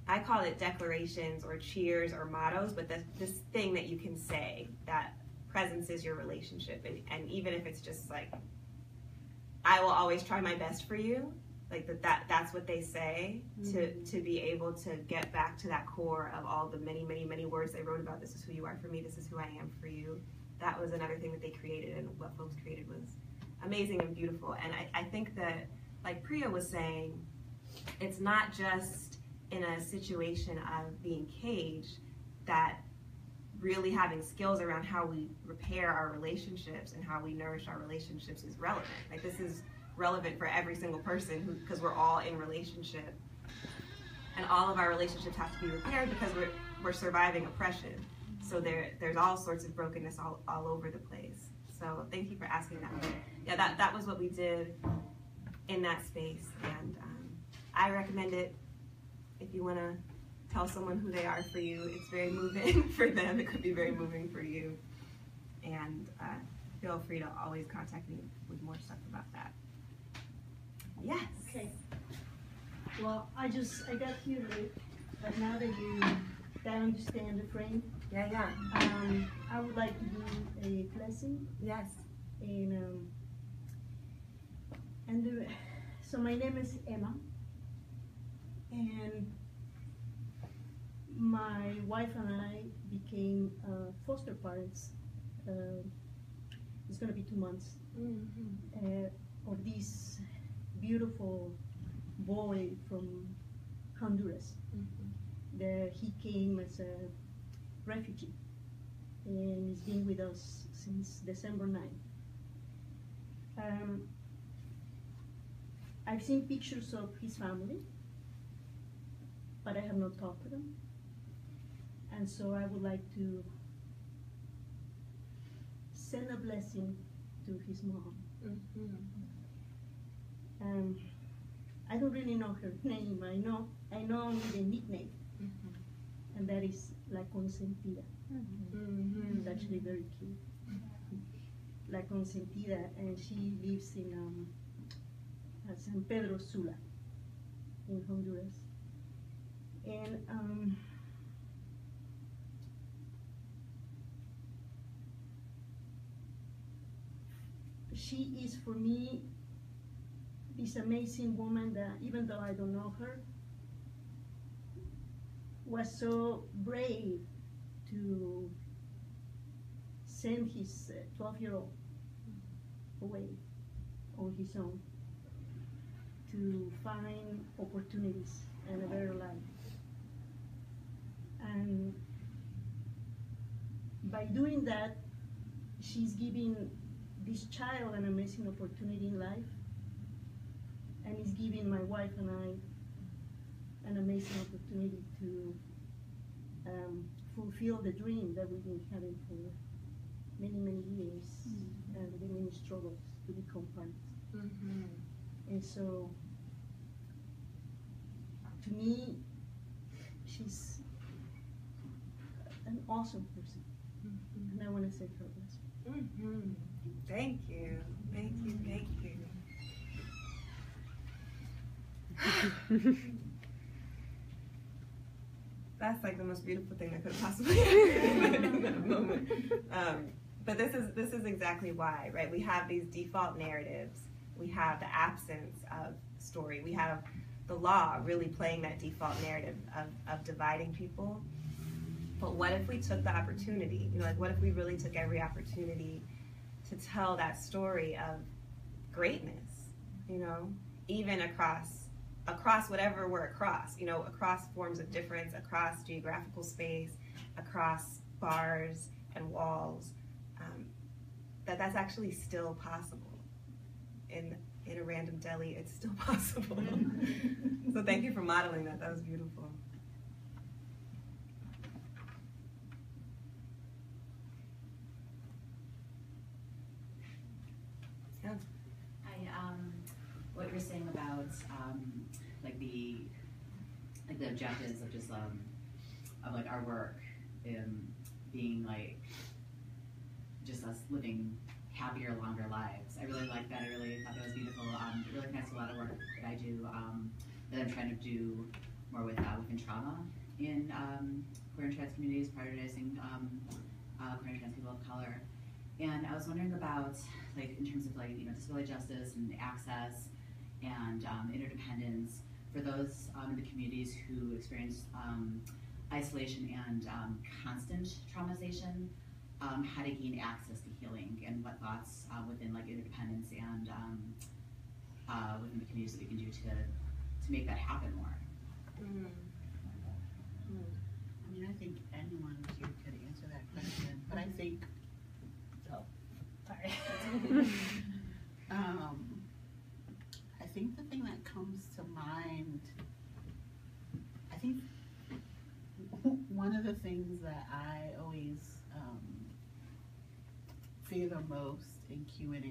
I call it declarations or cheers or mottos, but this thing that you can say that presence is your relationship. And even if it's just like, I will always try my best for you, like that's what they say, to be able to get back to that core of all the many, many, many words they wrote about. This is who you are for me. This is who I am for you. That was another thing that they created, and what folks created was amazing and beautiful. And I think that, like Priya was saying, it's not just in a situation of being caged that really having skills around how we repair our relationships and how we nourish our relationships is relevant. Like, this is relevant for every single person because we're all in relationship, and all of our relationships have to be repaired because we're surviving oppression. So there's all sorts of brokenness all over the place. So thank you for asking that. But yeah, that was what we did in that space, and I recommend it if you want to tell someone who they are for you. It's very moving for them. It could be very moving for you. And feel free to always contact me with more stuff about that. Yes. Okay. Well, I got here late, but now that you understand the frame, Yeah. I would like to do a blessing. Yes. So my name is Emma, and my wife and I became foster parents. It's going to be 2 months of this beautiful boy from Honduras. He came as a refugee, and he's been with us since December 9th. I've seen pictures of his family, but I have not talked to them. And so I would like to send a blessing to his mom. I don't really know her name. I know only the nickname, and that is La Consentida. It's actually very cute. La Consentida, and she lives in San Pedro Sula in Honduras. And she is, for me, this amazing woman that, even though I don't know her, was so brave to send his 12-year-old away on his own to find opportunities and a better life. And by doing that, she's giving this child an amazing opportunity in life, and is giving my wife and I an amazing opportunity to fulfill the dream that we've been having for many, many years, and the many struggles to become parents. And so, to me, she's an awesome person. And I want to say her blessing. Thank you. Thank you. Thank you. That's like the most beautiful thing that could have possibly happened in that moment. But this is exactly why, right? We have these default narratives. We have the absence of story. We have the law really playing that default narrative of dividing people. But what if we took the opportunity? You know, like what if we really took every opportunity to tell that story of greatness? You know, even across whatever we're across. You know, across forms of difference, across geographical space, across bars and walls. That's actually still possible. In a random deli, it's still possible. So thank you for modeling that. That was beautiful. Yeah. What you're saying about like the objectives of just of like our work being like just us living happier, longer lives. I really like that. I really thought that was beautiful. It really connects to a lot of work that I do, that I'm trying to do more within trauma in queer and trans communities, prioritizing queer and trans people of color. And I was wondering about, like, in terms of like, you know, disability justice and access and interdependence for those in the communities who experience isolation and constant traumatization. How to gain access to healing and what thoughts within like interdependence and within the communities that we can do to make that happen more. I mean, I think anyone here could answer that question, but I think, Sorry. I think the thing that comes to mind, I think one of the things that I always fear the most in Q&As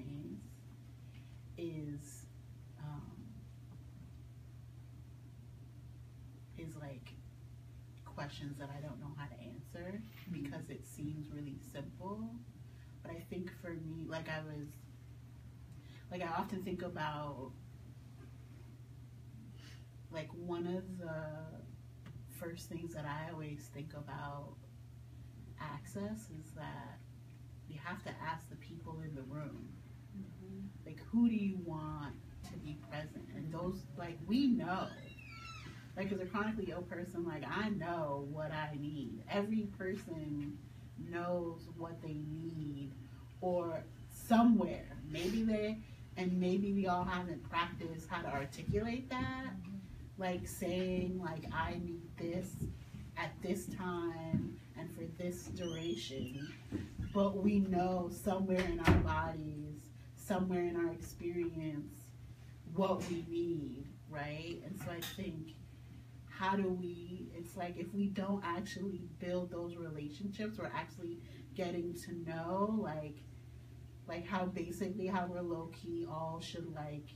is like questions that I don't know how to answer because it seems really simple. But I think for me, I often think about, like, one of the first things that I always think about access is that you have to ask the people in the room, like, who do you want to be present? And those, like, we know, like, as a chronically ill person, like, I know what I need. Every person knows what they need, or somewhere, maybe we all haven't practiced how to articulate that, like saying, like, I need this at this time and for this duration, but we know somewhere in our bodies, somewhere in our experience, what we need, right? And so I think, it's like, if we don't actually build those relationships, we're actually getting to know, like how basically how we're low-key all should like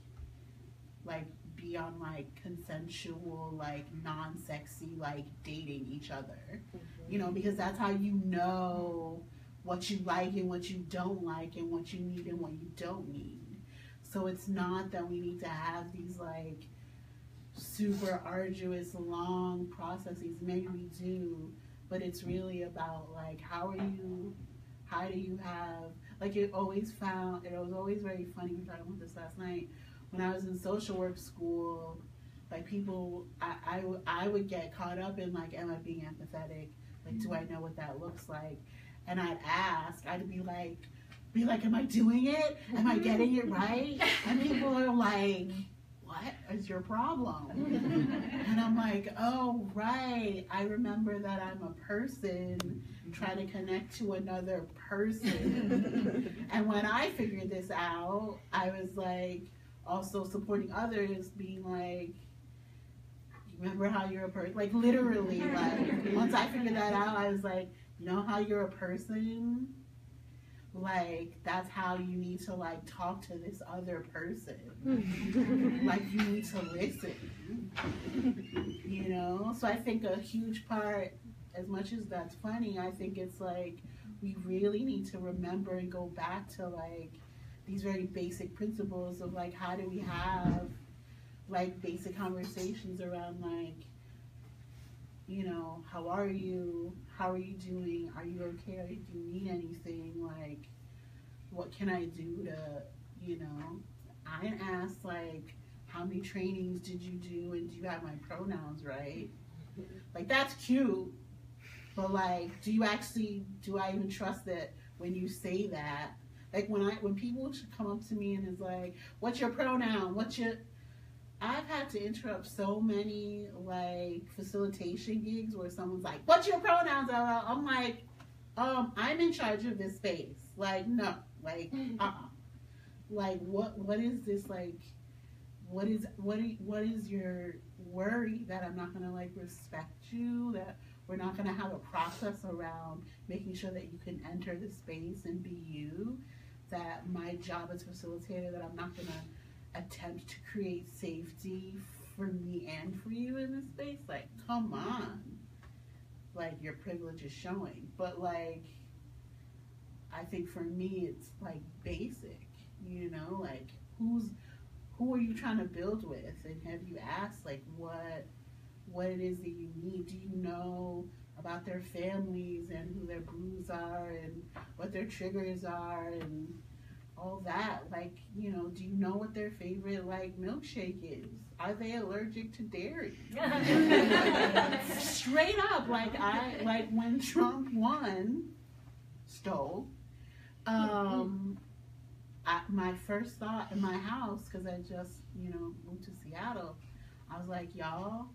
be on like consensual, like non-sexy, like dating each other, you know, because that's how you know what you like and what you don't like and what you need and what you don't need. So it's not that we need to have these like super arduous, long processes. Maybe we do, but it's really about like, how do you have, like, it was always very funny, we were talking about this last night, when I was in social work school, like people, I would get caught up in like, am I being empathetic? Like, do I know what that looks like? And I'd be like, am I doing it? Am I getting it right? And people are like, what is your problem? And I'm like, oh, right. I remember that I'm a person trying to connect to another person. And when I figured this out, I was like, also supporting others, being like, remember how you're a person? Like, literally, like, once I figured that out, I was like, you know how you're a person? Like, that's how you need to, like, talk to this other person. Like, you need to listen. You know? So I think a huge part, as much as that's funny, I think it's like we really need to remember and go back to like these very basic principles of like how do we have like basic conversations around like, you know, how are you? How are you doing? Are you okay? Do you need anything? Like, what can I do to, you know? I didn't ask like, how many trainings did you do and do you have my pronouns right? Like, that's cute, but like, do I even trust that when you say that? Like when people come up to me and is like, what's your pronoun? I've had to interrupt so many like facilitation gigs where someone's like, what's your pronouns? I'm like, I'm in charge of this space. Like, no, like, like what is this like? What is your worry that I'm not gonna like respect you? That we're not gonna have a process around making sure that you can enter the space and be you? That my job as facilitator, that I'm not gonna attempt to create safety for me and for you in this space? Like, come on. Like, your privilege is showing. But like, I think for me it's like basic, you know, like who are you trying to build with? And have you asked like what it is that you need? Do you know about their families and who their brews are and what their triggers are and all that? Like, you know, do you know what their favorite like milkshake is? Are they allergic to dairy? Straight up, like when Trump stole, my first thought in my house, because I just, you know, moved to Seattle, I was like, y'all,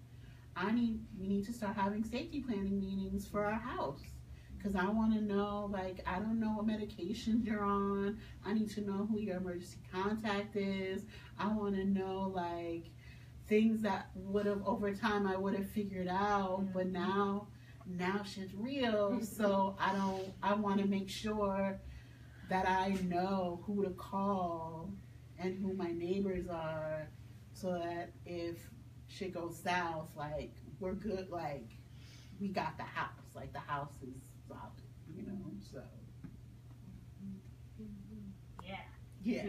we need to start having safety planning meetings for our house. Because I want to know, like, I don't know what medications you're on. I need to know who your emergency contact is. I want to know, like, things that would have, over time, I would have figured out. But now shit's real. So I want to make sure that I know who to call and who my neighbors are, so that if shit goes south, like, we're good, like, we got the house. Like, the house is solid, you know, so. Yeah.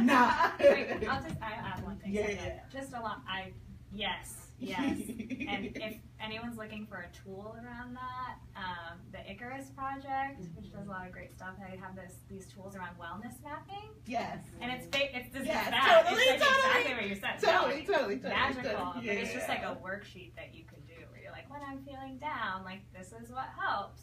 Nah. Wait, I'll add one thing. Yeah. Just a lot, yes. And if anyone's looking for a tool around that, the Icarus Project, which does a lot of great stuff, they have these tools around wellness mapping. Yes. And it's just yes, that. totally, it's like exactly what you said. Totally. Magical. Yeah. But it's just like a worksheet that you can do where you're like, when I'm feeling down, like, this is what helps.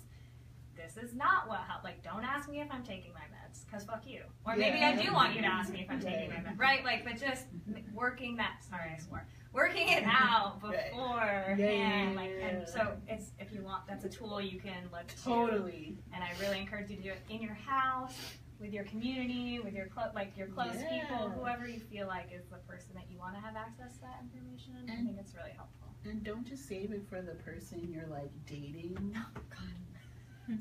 This is not what helps. Like, don't ask me if I'm taking my meds, because fuck you. Or maybe I do want you to ask me if I'm taking my meds, right? Like, but just working that, sorry, I swore. Working it out beforehand, like, and so it's, if you want, that's a tool you can look to. Totally. And I really encourage you to do it in your house, with your community, with your close people, whoever you feel like is the person that you want to have access to that information. And I think it's really helpful. And don't just save it for the person you're like dating. Oh God.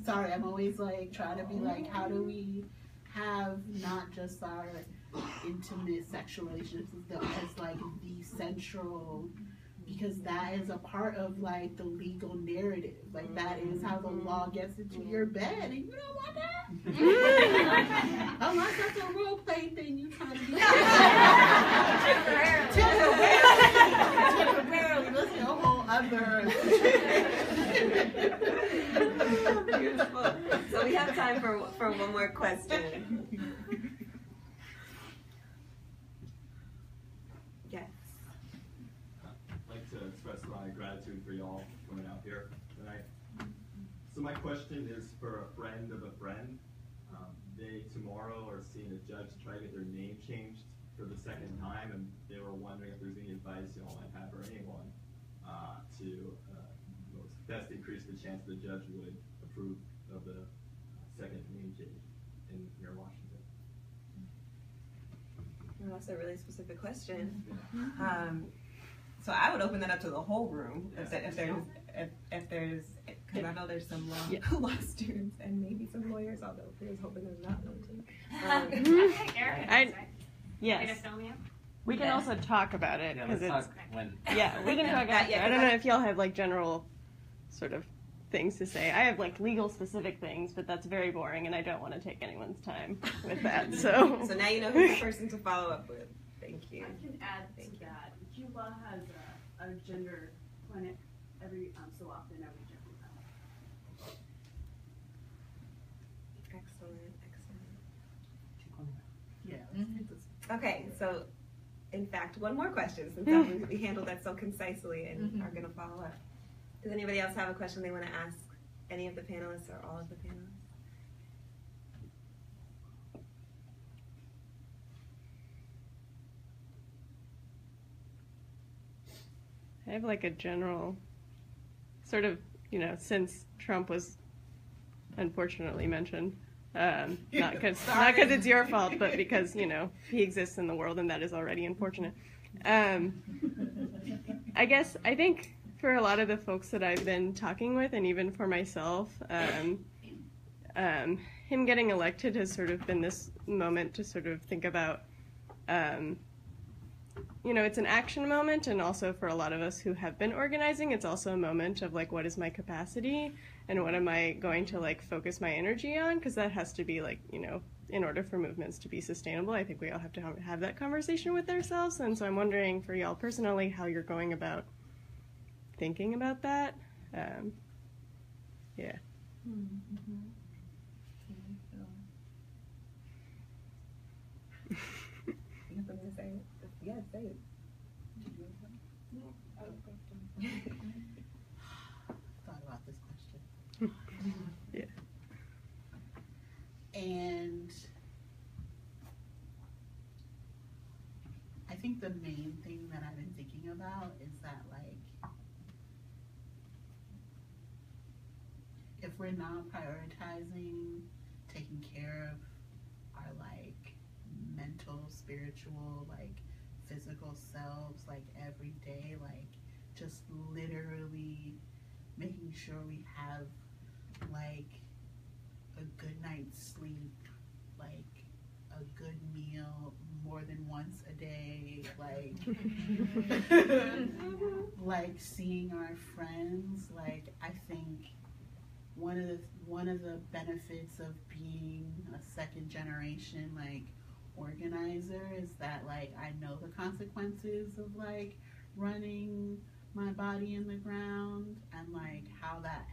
Sorry, I'm always like trying to be like, how do we have not just our intimate sexual relationships as like the central, because that is a part of like the legal narrative. Like, that is how the law gets into your bed, and you don't want that. Unless that's a role play thing you trying to do. Temporarily. That's a whole other. Beautiful. So we have time for one more question. Yes. I'd like to express my gratitude for y'all coming out here tonight. So my question is for a friend of a friend. They tomorrow are seeing a judge try to get their name changed for the second time, and they were wondering if there's any advice y'all might have for anyone to best increase the chance the judge would approve of the second name change in here in Washington. Well, that's a really specific question. So I would open that up to the whole room if there's, because I know there's some law students and maybe some lawyers, although here's hoping there's not one too. Yes. Estonia? We can also talk about it Yeah, because let's it's talk when. yeah. We can talk after. I don't know if y'all have like general sort of things to say. I have like legal specific things, but that's very boring, and I don't want to take anyone's time with that. So now you know who's the person to follow up with. Thank you. I can add to that. Cuba has a gender clinic every so often every gender. Excellent, excellent. Yeah. Okay, so in fact, one more question since we handled that so concisely and are going to follow up. Does anybody else have a question they want to ask any of the panelists or all of the panelists? I have like a general sort of, since Trump was unfortunately mentioned, not because it's your fault, but because, he exists in the world and that is already unfortunate. I think for a lot of the folks that I've been talking with, and even for myself, him getting elected has sort of been this moment to sort of think about, it's an action moment, and also for a lot of us who have been organizing, it's also a moment of, like, what is my capacity, and what am I going to, like, focus my energy on, because that has to be, like, in order for movements to be sustainable, I think we all have to have that conversation with ourselves, and so I'm wondering for y'all personally how you're going about thinking about that. Yeah. You have something to say? Yeah, say it. Thought about this question. Yeah. And I think the main thing that I've been thinking about is that, like, if we're not prioritizing taking care of our, like, mental, spiritual, like, physical selves, like, every day, like, just literally making sure we have, like, a good night's sleep, like, a good meal more than once a day, like, like, seeing our friends, like, I think one of the benefits of being a second generation, like, organizer is that, like, I know the consequences of, like, running my body in the ground, and, like, how that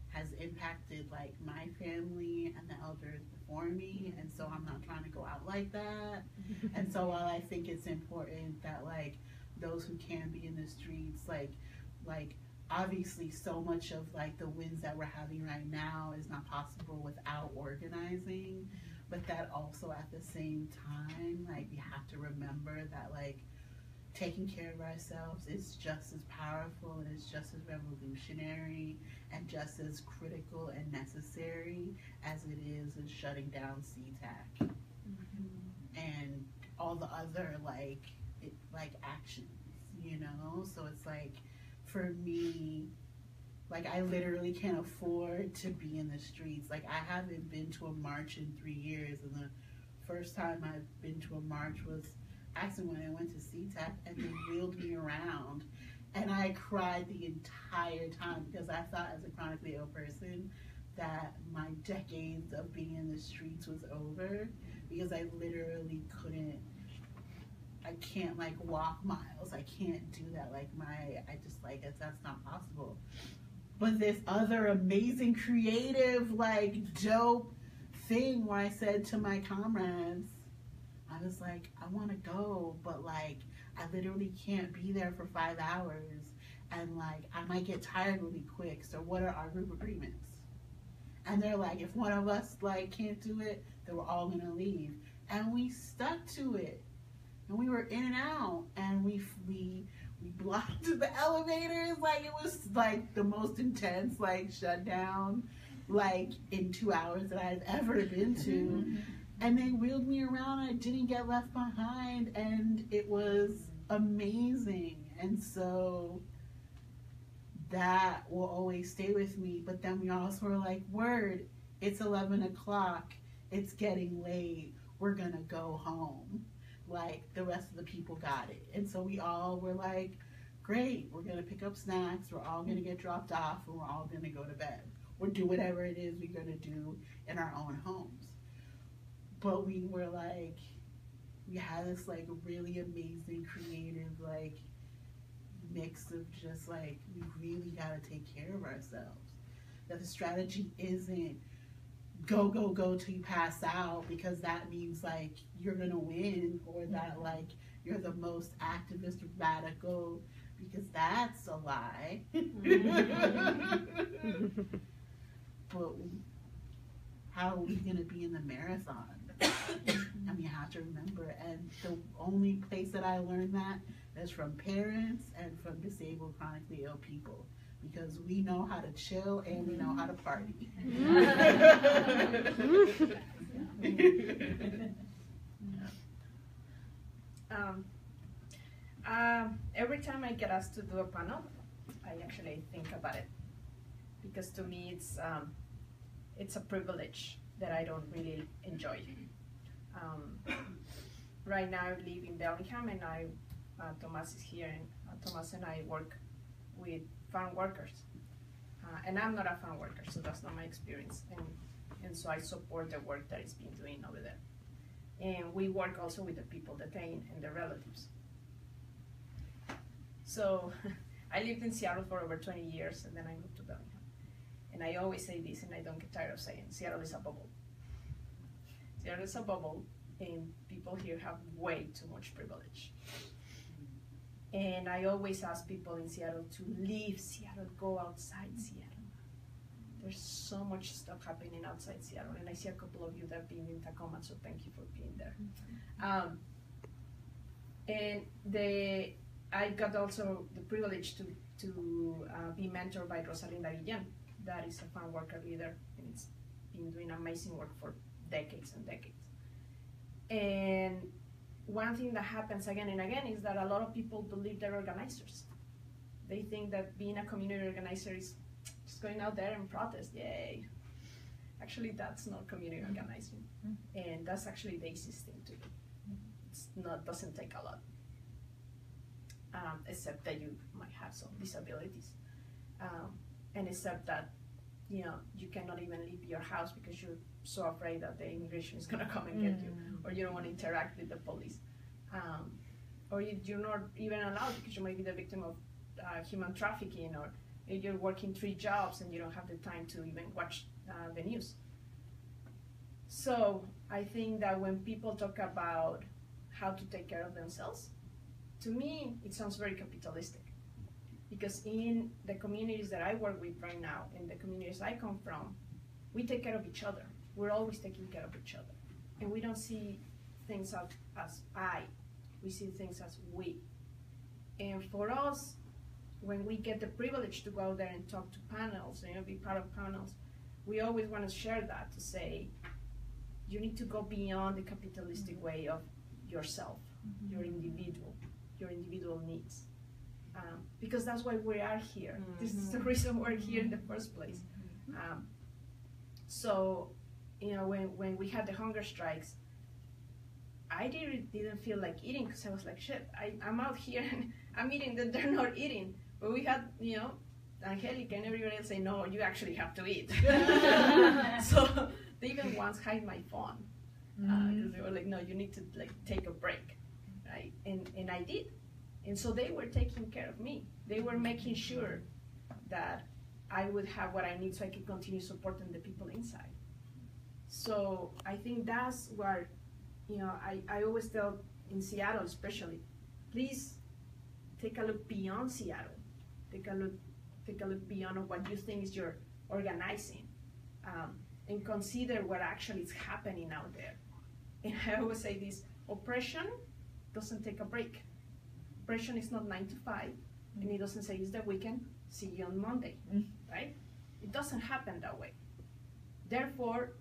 has impacted, like, my family and the elders before me, and so I'm not trying to go out like that. And so while I think it's important that, like, those who can be in the streets, like obviously so much of, like, the wins that we're having right now is not possible without organizing, but that also at the same time, like, we have to remember that, like, taking care of ourselves is just as powerful and it's just as revolutionary and just as critical and necessary as it is in shutting down CTAC and all the other, like actions, So it's like, for me, like, I literally can't afford to be in the streets. Like, I haven't been to a march in 3 years, and the first time I've been to a march was actually when I went to CTAC, and they wheeled me around, and I cried the entire time because I thought, as a chronically ill person, that my decades of being in the streets was over, because I literally I can't, like, walk miles. I can't do that. Like, that's not possible. But this other amazing, creative, like, dope thing where I said to my comrades, I was like, I want to go, but, like, I literally can't be there for 5 hours, and, like, I might get tired really quick, so what are our group agreements? And they're like, if one of us, like, can't do it, then we're all gonna leave. And we stuck to it, and we were in and out, and we blocked the elevators. Like, it was, like, the most intense, like, shutdown, like, in 2 hours that I've ever been to. And they wheeled me around, and I didn't get left behind, and it was amazing. And so that will always stay with me. But then we also were like, word, it's 11 o'clock, it's getting late, we're gonna go home. like the rest of the people got it. And so we all were like, great, we're gonna pick up snacks, we're all gonna get dropped off, and we're all gonna go to bed. Or do whatever it is we're gonna do in our own homes. But we were like, we had this like really amazing creative like mix of just like, we really gotta take care of ourselves. That the strategy isn't go, go, go till you pass out, because that means like you're gonna win, or that like you're the most activist radical, because that's a lie. But how are we gonna be in the marathon? And we have to remember, and the only place that I learned that is from parents and from disabled chronically ill people, because we know how to chill and we know how to party. Every time I get asked to do a panel, I actually think about it, because to me it's a privilege that I don't really enjoy. Right now I live in Bellingham, and Thomas is here, and Thomas and I work with farm workers. And I'm not a farm worker, so that's not my experience. And so I support the work that is being doing over there. And we work also with the people detained and their relatives. So I lived in Seattle for over 20 years, and then I moved to Bellingham. And I always say this, and I don't get tired of saying, Seattle is a bubble. Seattle is a bubble, and people here have way too much privilege. And I always ask people in Seattle to leave Seattle, go outside Seattle. There's so much stuff happening outside Seattle, and I see a couple of you that have been in Tacoma, so thank you for being there. I got also the privilege to be mentored by Rosalinda Guillen. That is a farm worker leader, and it's been doing amazing work for decades and decades. And one thing that happens again and again is that a lot of people believe they're organizers. They think that being a community organizer is just going out there and protest, yay. Actually, that's not community organizing. And that's actually the easiest thing to do. It's not, doesn't take a lot. Except that you might have some disabilities. And except that, you know, you cannot even leave your house because you're so afraid that the immigration is gonna come and get you, or you don't want to interact with the police. Or you're not even allowed because you might be the victim of human trafficking, or you're working 3 jobs and you don't have the time to even watch the news. So I think that when people talk about how to take care of themselves, to me, it sounds very capitalistic. Because in the communities that I work with right now, in the communities I come from, we take care of each other. We're always taking care of each other. And we don't see things as I, we see things as we. And for us, when we get the privilege to go out there and talk to panels, you know, be part of panels, we always want to share that, to say, you need to go beyond the capitalistic way of yourself, your individual needs. Because that's why we are here. This is the reason we're here in the first place. So, you know, when we had the hunger strikes, I didn't feel like eating, because I was like, shit, I'm out here and I'm eating that they're not eating. But we had, you know, Angelica and everybody else say, no, you actually have to eat. So they even once hid my phone, because they were like, no, you need to like take a break, right? And I did. And so they were taking care of me. They were making sure that I would have what I need so I could continue supporting the people inside. So I think that's where, you know, I always tell in Seattle especially, please take a look beyond Seattle. Take a look beyond what you think is your organizing, and consider what actually is happening out there. And I always say this, oppression doesn't take a break. Oppression is not 9 to 5, and it doesn't say it's the weekend, see you on Monday, right? It doesn't happen that way. Therefore,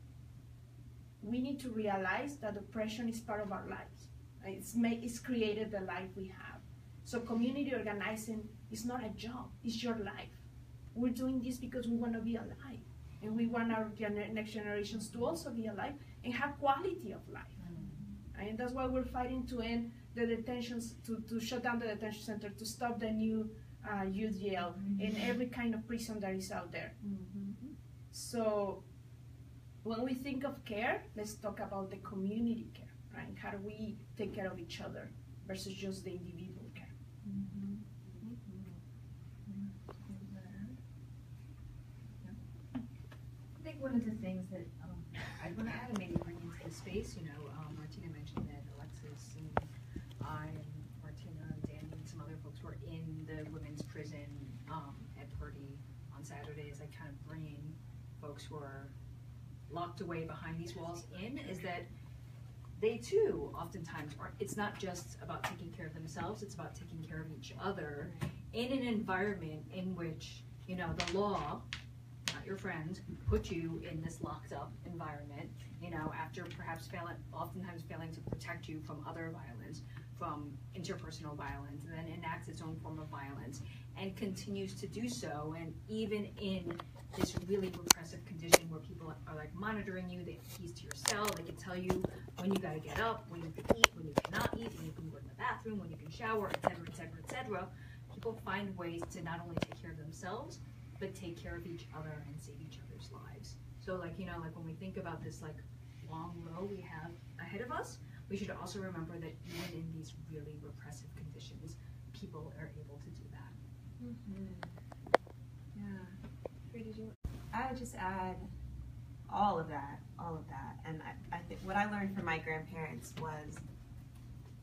we need to realize that oppression is part of our lives. It's created the life we have. So community organizing is not a job, it's your life. We're doing this because we want to be alive, and we want our next generations to also be alive and have quality of life. right? And that's why we're fighting to end the detentions, to shut down the detention center, to stop the new youth jail and every kind of prison that is out there. So when we think of care, let's talk about the community care, right? How do we take care of each other versus just the individual care? I think one of the things that I want to add and maybe bring into the space, Martina mentioned that Alexis and I and Martina and Danny and some other folks were in the women's prison at Purdy on Saturdays. I kind of bring folks who are locked away behind these walls in, is that they too oftentimes are, it's not just about taking care of themselves, it's about taking care of each other in an environment in which, the law, not your friend, put you in this locked up environment, after perhaps oftentimes failing to protect you from other violence, from interpersonal violence, and then enacts its own form of violence, and continues to do so, and even in this really repressive condition where people are like monitoring you, they have keys to your cell, they can tell you when you gotta get up, when you can eat, when you cannot eat, when you can go to the bathroom, when you can shower, etc., etc., etc. People find ways to not only take care of themselves, but take care of each other and save each other's lives. So like when we think about this long road we have ahead of us, we should also remember that even in these really repressive conditions, people are able to do that. I would just add all of that. And I think what I learned from my grandparents was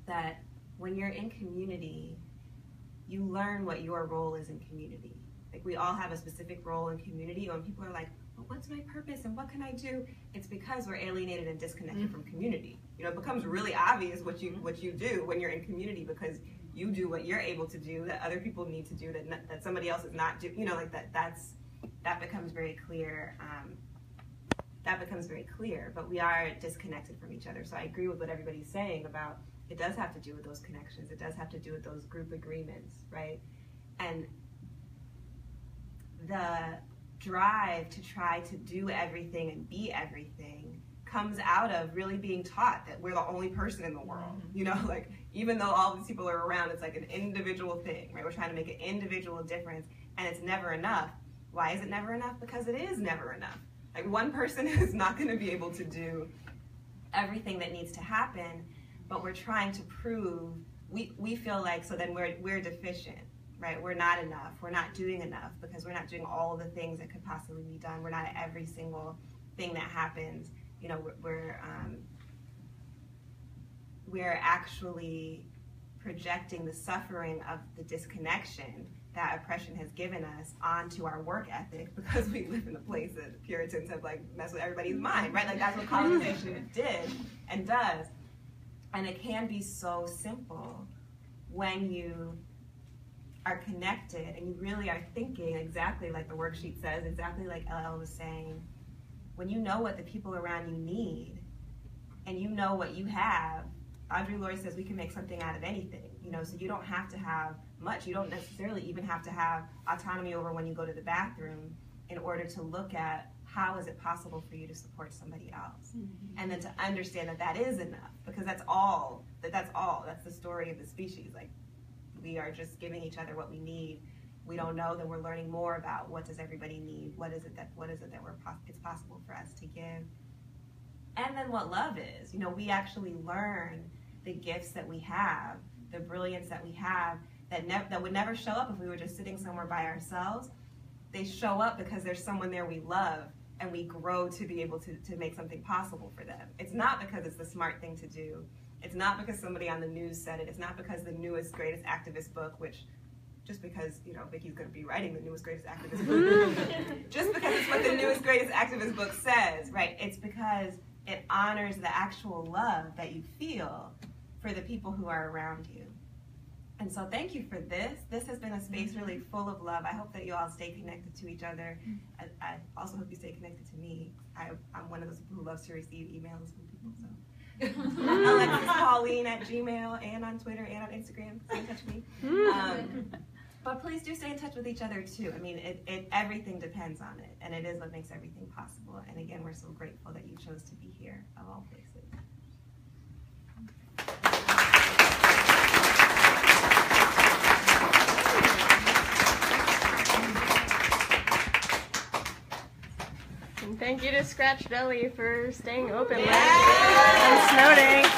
that when you're in community, you learn what your role is in community. Like, we all have a specific role in community. When people are like, well, what's my purpose and what can I do? It's because we're alienated and disconnected from community. It becomes really obvious what you do when you're in community, because you do what you're able to do that other people need to do that somebody else is not doing. That becomes very clear. But we are disconnected from each other. So I agree with what everybody's saying about it does have to do with those connections. It does have to do with those group agreements, right? And the drive to try to do everything and be everything comes out of really being taught that we're the only person in the world. Even though all these people are around, it's like an individual thing, right? We're trying to make an individual difference, and it's never enough. Why is it never enough? Because it is never enough. One person is not going to be able to do everything that needs to happen, but we're trying to prove, we feel like, so then we're deficient, right? We're not enough. We're not doing enough because we're not doing all the things that could possibly be done. We're not at every single thing that happens. We're actually projecting the suffering of the disconnection that oppression has given us onto our work ethic, because we live in a place that the Puritans have messed with everybody's mind, right? That's what colonization did and does. And it can be so simple when you are connected and you really are thinking exactly like the worksheet says, exactly like LL was saying. When you know what the people around you need and you know what you have, Audre Lorde says we can make something out of anything, so you don't have to have much. You don't necessarily even have to have autonomy over when you go to the bathroom in order to look at how is it possible for you to support somebody else. And then to understand that is enough, because that's the story of the species. We are just giving each other what we need. We don't know, then we're learning more about what does everybody need, what is it that it's possible for us to give. And then what love is. We actually learn the gifts that we have, the brilliance that we have, that would never show up if we were just sitting somewhere by ourselves. They show up because there's someone there we love, and we grow to be able to make something possible for them. It's not because it's the smart thing to do. It's not because somebody on the news said it. It's not because the newest, greatest activist book, which just because, Vicki's going to be writing the newest, greatest activist book, just because it's what the newest, greatest activist book says, right? It's because it honors the actual love that you feel for the people who are around you. And so thank you for this. This has been a space really full of love. I hope that you all stay connected to each other. I also hope you stay connected to me. I'm one of those people who loves to receive emails from people. So Alexis Pauline at Gmail and on Twitter and on Instagram. Stay in touch with me. But please do stay in touch with each other too. Everything depends on it, and it is what makes everything possible. And again, we're so grateful that you chose to be here of all places. Thank you to Scratch Deli for staying open last year and Snowding.